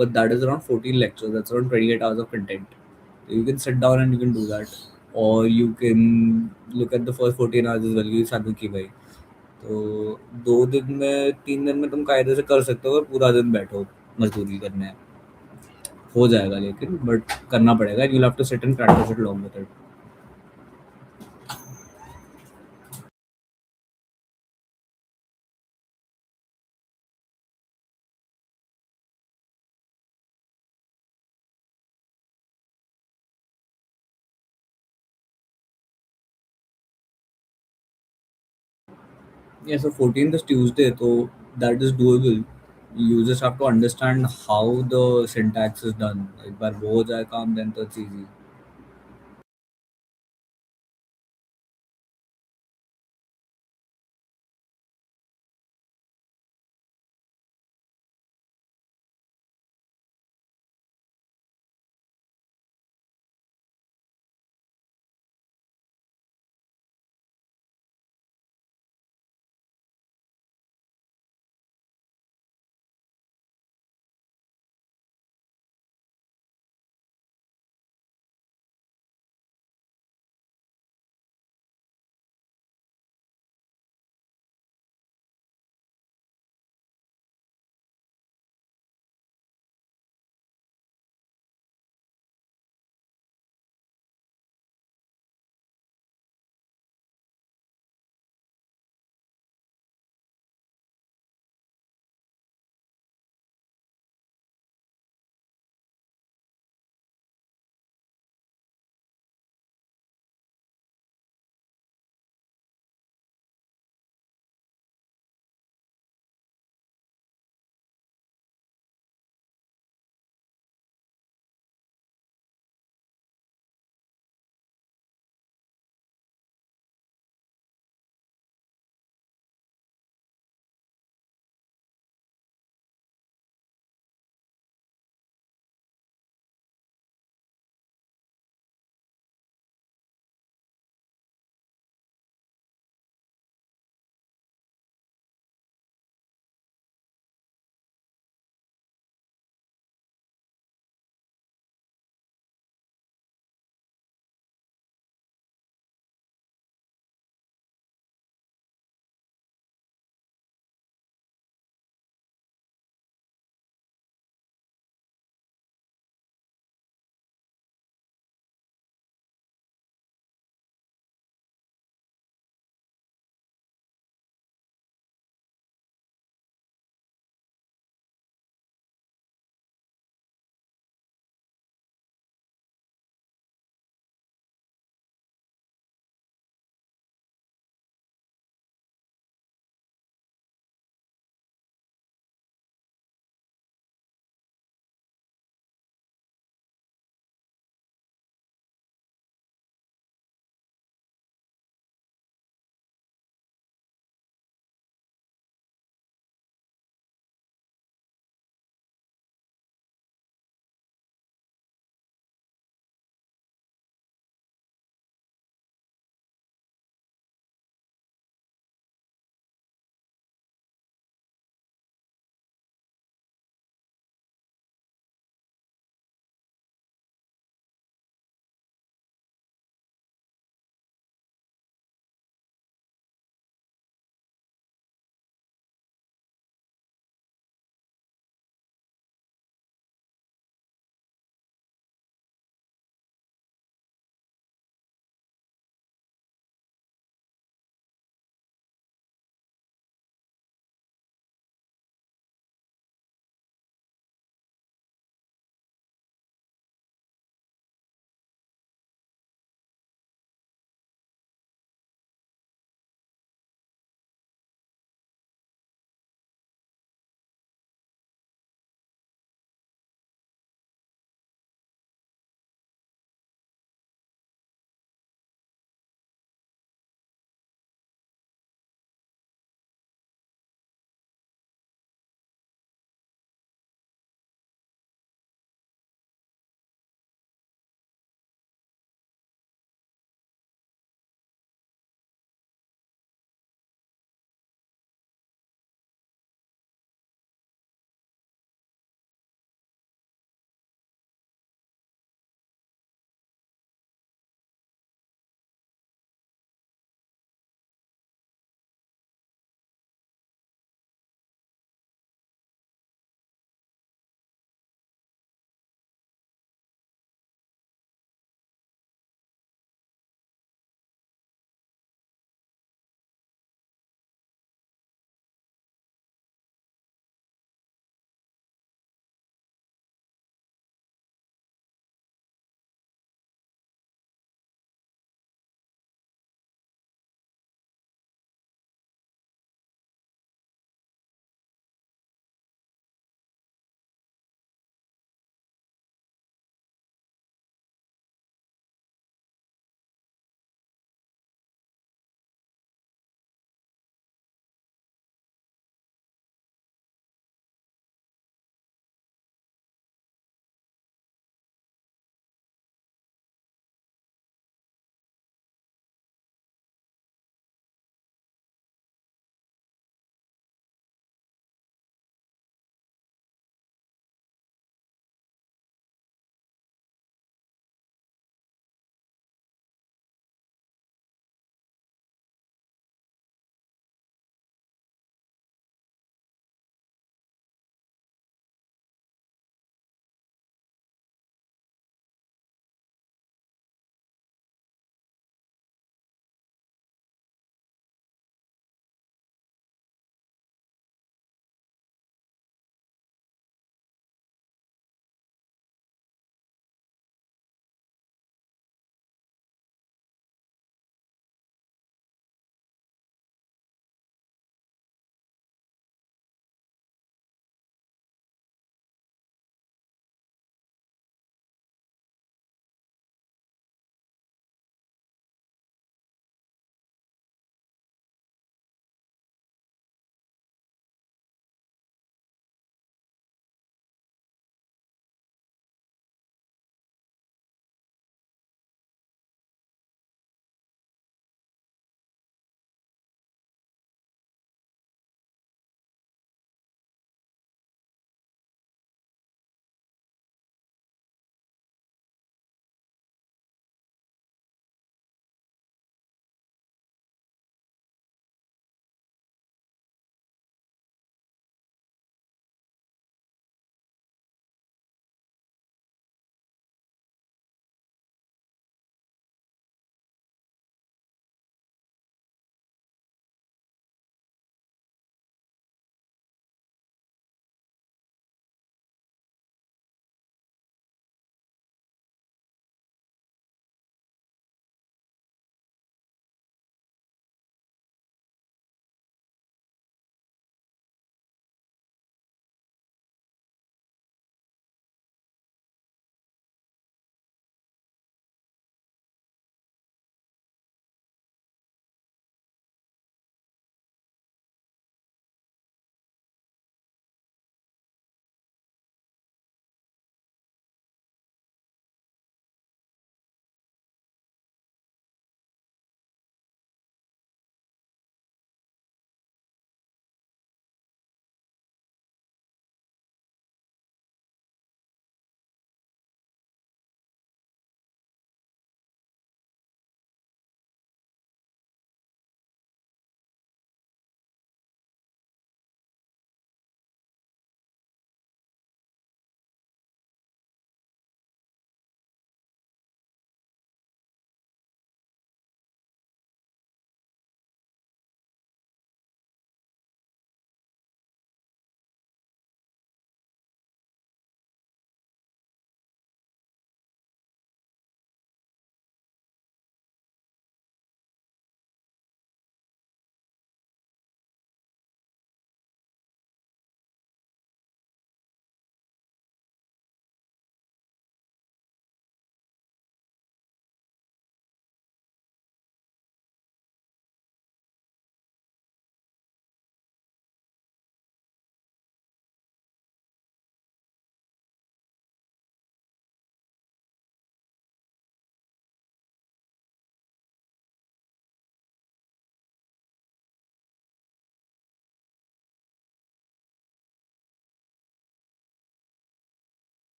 but that is around 14 lectures. That's around 28 hours of content. So you can sit down and you can do that, or you can look at the first 14 hours as well. You साधु की भाई तो 2 दिन में 3 दिन में तुम कायदे से कर सकते हो और पूरा दिन बैठो मजदूरी करने हो जाएगा लेकिन बट करना पड़ेगा. You'll have to sit and practice it along with it. Yeah, so 14th is Tuesday, so that is doable. You just have to understand how the syntax is done. एक बार वो हो जाए काम then तो it's easy.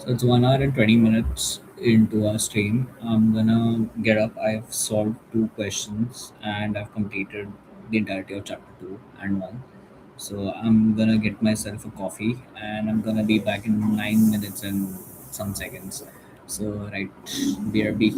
So it's 1 hour and 20 minutes into our stream. I'm gonna get up. I've solved two questions and I've completed the entirety of chapter two and one. So I'm gonna get myself a coffee and I'm gonna be back in 9 minutes and some seconds. So right, BRB.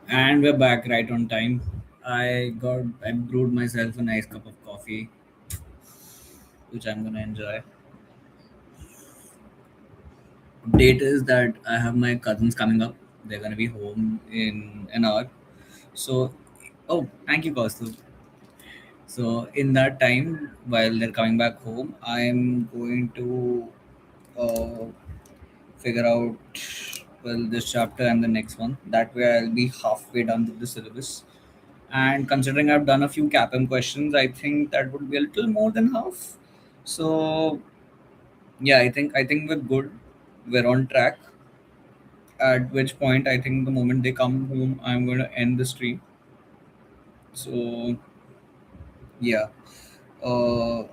And we're back right on time. I brewed myself a nice cup of coffee, which I'm gonna enjoy. Date is that I have my cousins coming up. They're gonna be home in an hour. So, oh, thank you, Kaustav. So in that time, while they're coming back home, I'm going to uh, figure out well this chapter and the next one. That way, I'll be halfway done with the syllabus. And considering I've done a few CAPM questions, I think that would be a little more than half. So yeah, I think we're good. We're on track. At which point, I think the moment they come home, I'm going to end the stream. So yeah. Uh,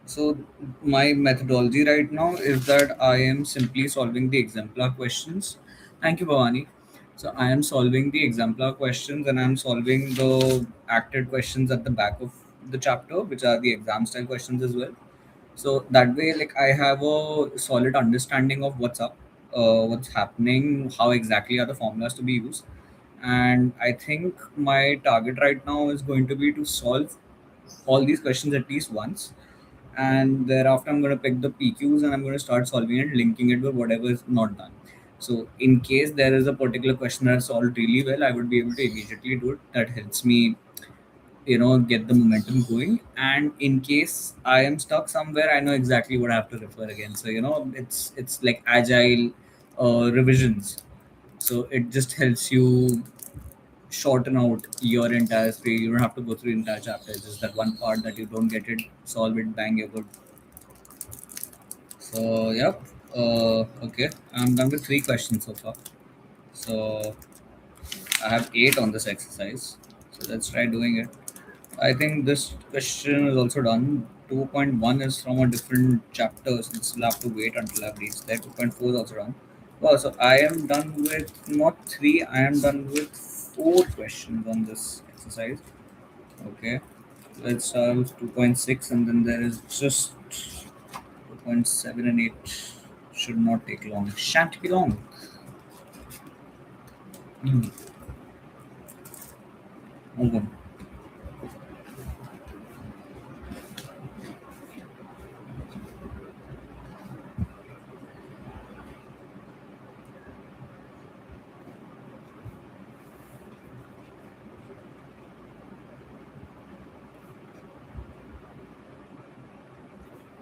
so my methodology right now is that I am simply solving the exemplar questions. Thank you, Bhavani. So I am solving the exemplar questions and I'm solving the acted questions at the back of the chapter, which are the exam style questions as well. So that way, like I have a solid understanding of what's up, what's happening, how exactly are the formulas to be used. And I think my target right now is going to be to solve all these questions at least once, and thereafter I'm going to pick the PQs and I'm going to start solving it, linking it with whatever is not done. So in case there is a particular question that's solved really well, I would be able to immediately do it. That helps me, get the momentum going. And in case I am stuck somewhere, I know exactly what I have to refer again. So it's like agile revisions. So it just helps you shorten out your entire story. You don't have to go through the entire chapter. It's just that one part that you don't get it, solve it, bang, you're good. So yep. Okay, I'm done with three questions so far. So I have eight on this exercise. So let's try doing it. I think this question is also done. 2.1 is from a different chapter, so we'll have to wait until I've reached there. 2.4 is also done. Well, so I am done with not three, I am done with four questions on this exercise. Okay, let's start with 2.6, and then there is just 2.7 and 8. Should not take long. Shan't be long. Hmm. Move on.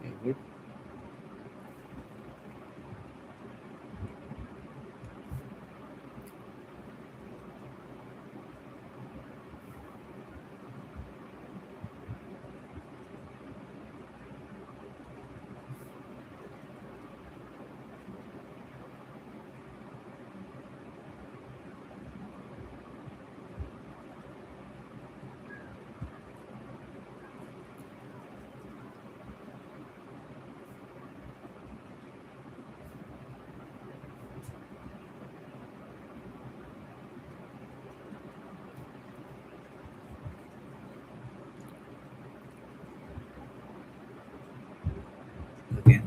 Yeah, good. Okay.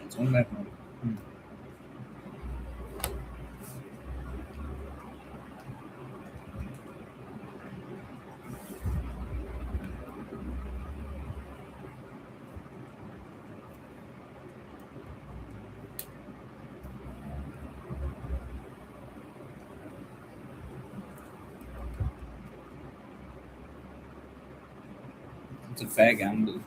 It's on back now. Hmm. It's a fair gamble.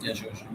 Yeah, sure, sure.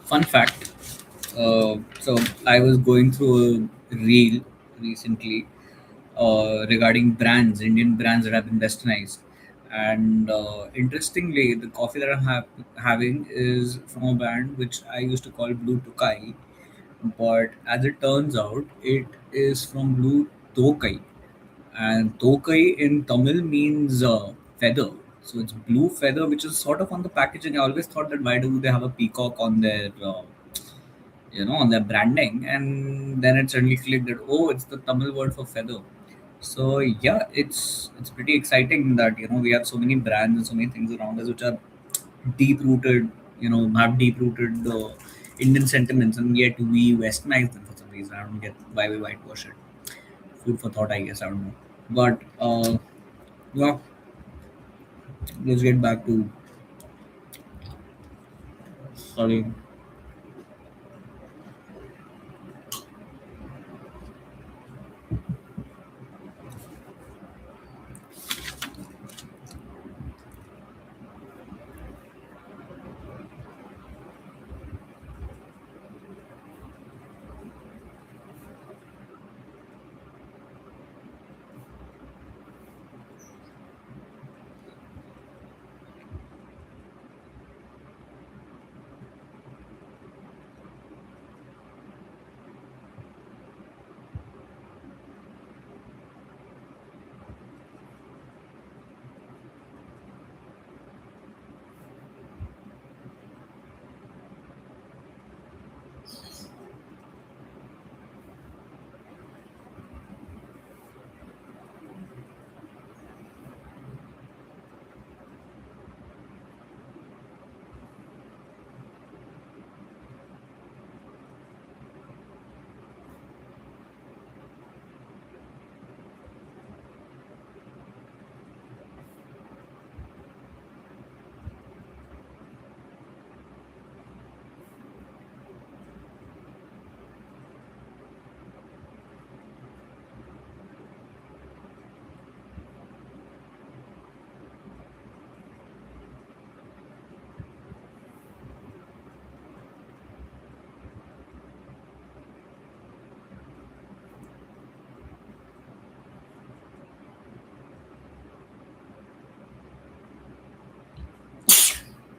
Fun fact. So I was going through a reel recently regarding brands, Indian brands that have been westernized. And interestingly, the coffee that having is from a brand which I used to call Blue Tokai, but as it turns out, it is from Blue Tokai. And Tokai in Tamil means feather. So it's blue feather, which is sort of on the packaging. I always thought that why do they have a peacock on their on their branding, and then it suddenly clicked that, oh, it's the Tamil word for feather. So yeah, it's pretty exciting that we have so many brands and so many things around us which are deep rooted, have deep rooted Indian sentiments, and yet we westernize them for some reason. I don't get why we whitewash it. Food for thought, I guess. I don't know, but yeah, let's get back to sorry.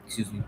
Excuse me.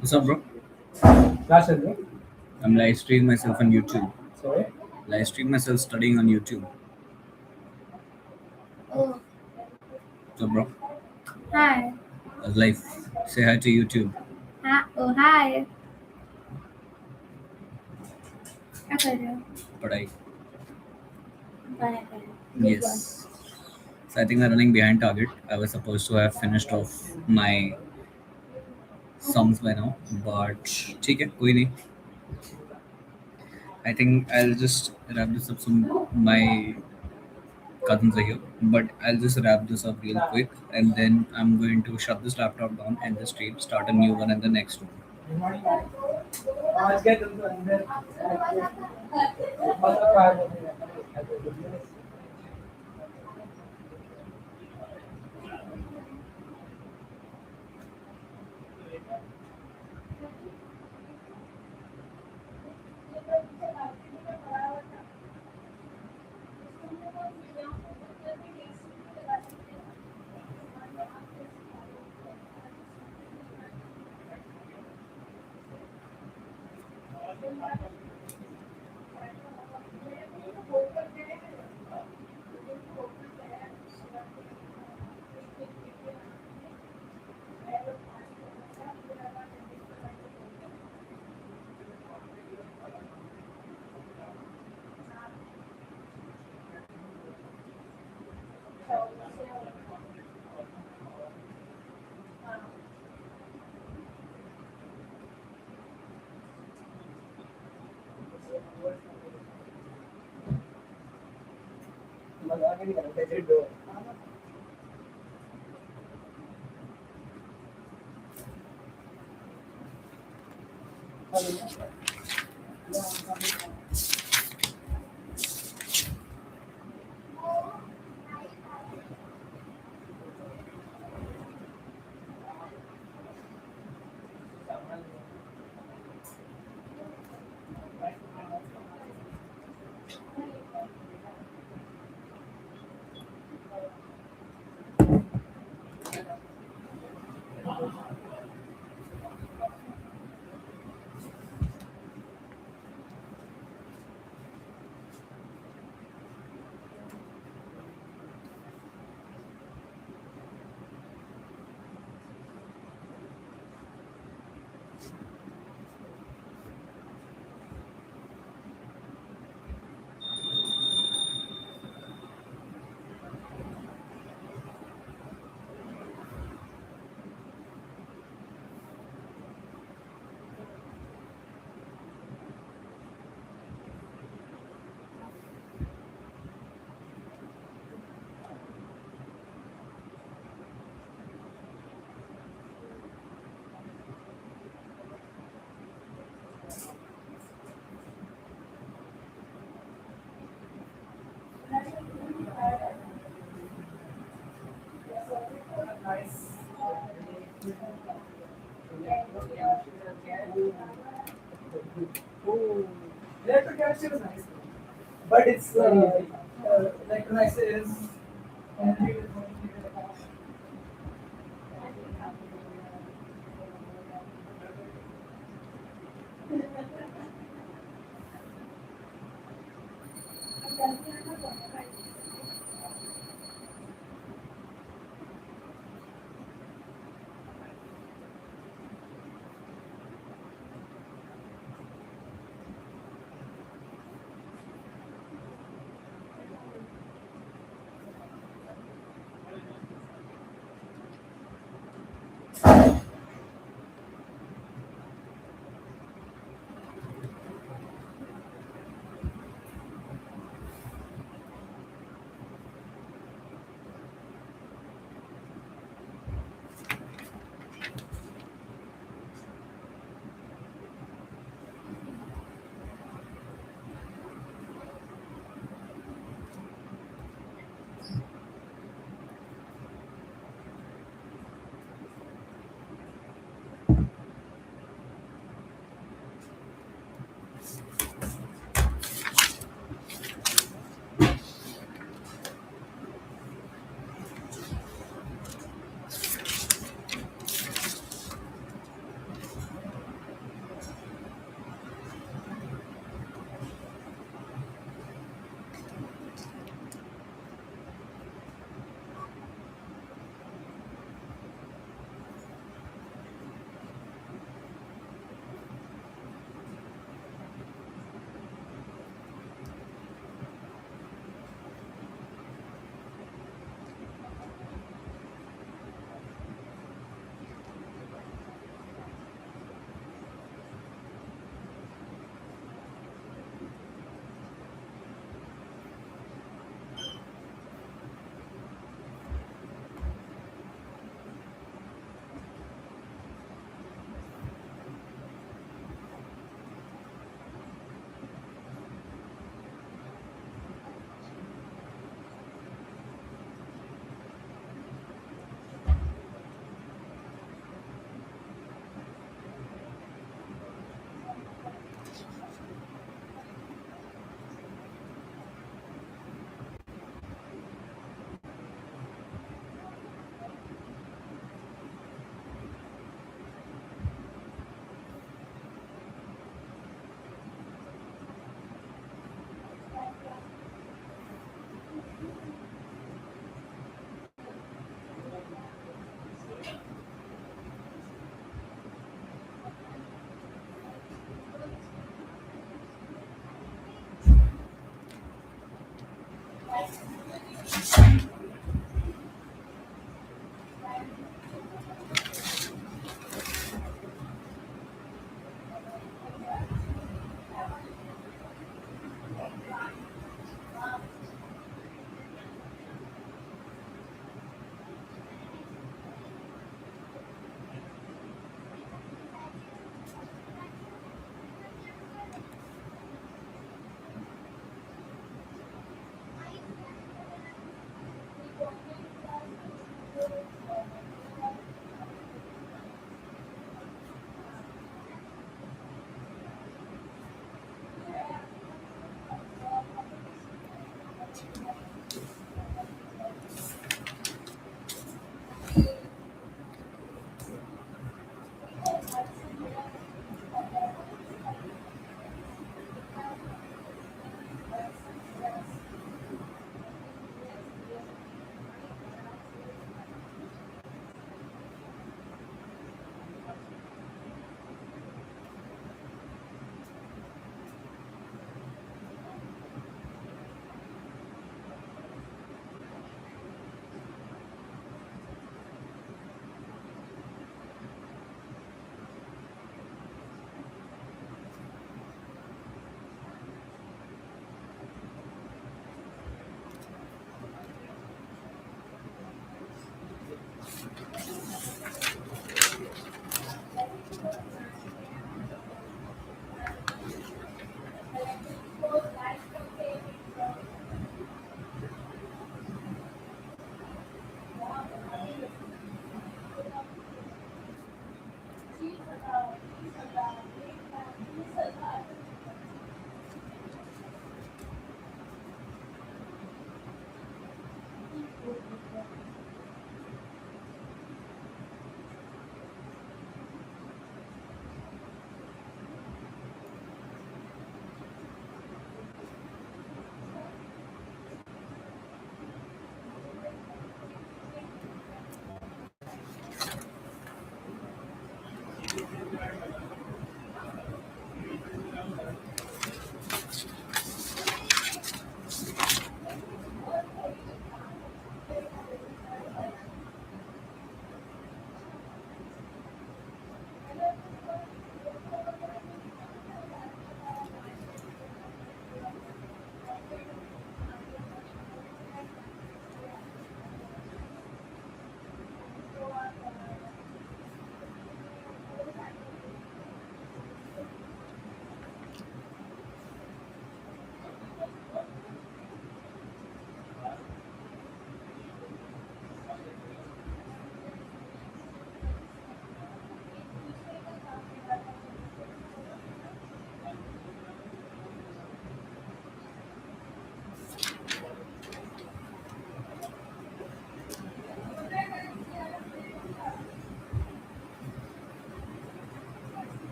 What's up, bro? Class है bro. I'm live streaming myself on YouTube. Sorry. Live stream myself studying on YouTube. Oh, So, bro, hi. I was live. Say hi to YouTube. Hi. Oh, hi. क्या कर रहे हो? Padai. Bye. Bye. Good one. Yes. So I think we're running behind target. I was supposed to have finished off my sums by now, but ठीक है, कोई नहीं. I think I'll just wrap this up. Some my cousins are here, but I'll just wrap this up real quick, and then I'm going to shut this laptop down and the stream, start a new one, and the next one. आज क्या तुम तो अंदर मतलब car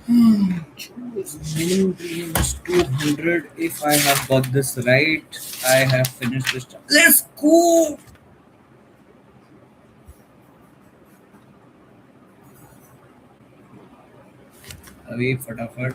Minimum premium is 200. If I have got this right, I have finished this. Let's go! अभी फटाफट.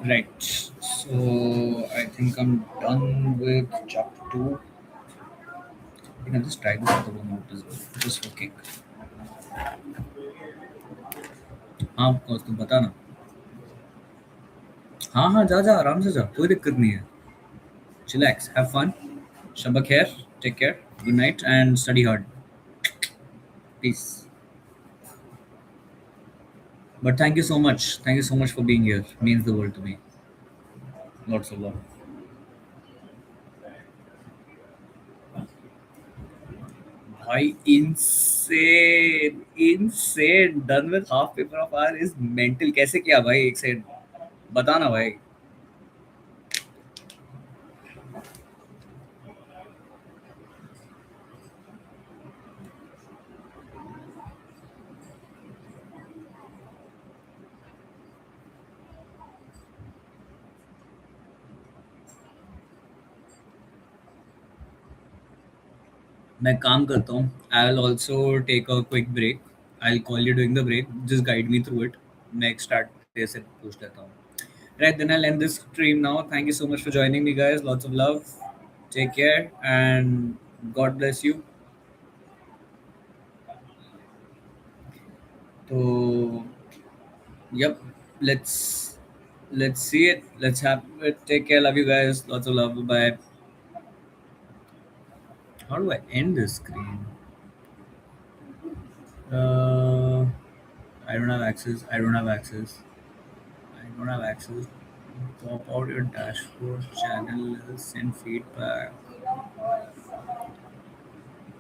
Right. So I think I'm done with chapter 2. You can just try this other one out as well. Just for kick. हाँ of course तुम बता ना. हाँ हाँ जा जा आराम से जा कोई दिक्कत नहीं है. Chillax, have fun. Shabak here. Take care. Good night and study hard. Peace. But thank you so much. Thank you so much for being here. Means the world to me. Lots of love. भाई insane, insane. Done with half paper of R is mental. कैसे किया भाई एक से बताना भाई. मैं काम करता हूँ. I'll also take a quick break. I'll call you during the break. Just guide me through it. मैं एक start से पूछ लेता हूँ. Right, then I'll end this stream now. Thank you so much for joining me, guys. Lots of love. Take care and God bless you. So, yep, let's see it. Let's have it. Take care. Love you guys. Lots of love. Bye. How do I end this screen? Uh, I don't have access. I don't have access. I don't have access. Pop out your dashboard channel. Send feedback.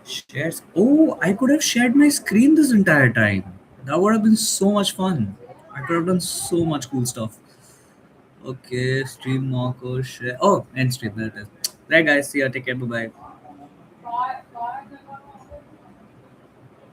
Shares. Oh, I could have shared my screen this entire time. That would have been so much fun. I could have done so much cool stuff. Okay, stream marker share. Oh, end stream. There it is. Right, guys. See ya. Take care. Bye bye.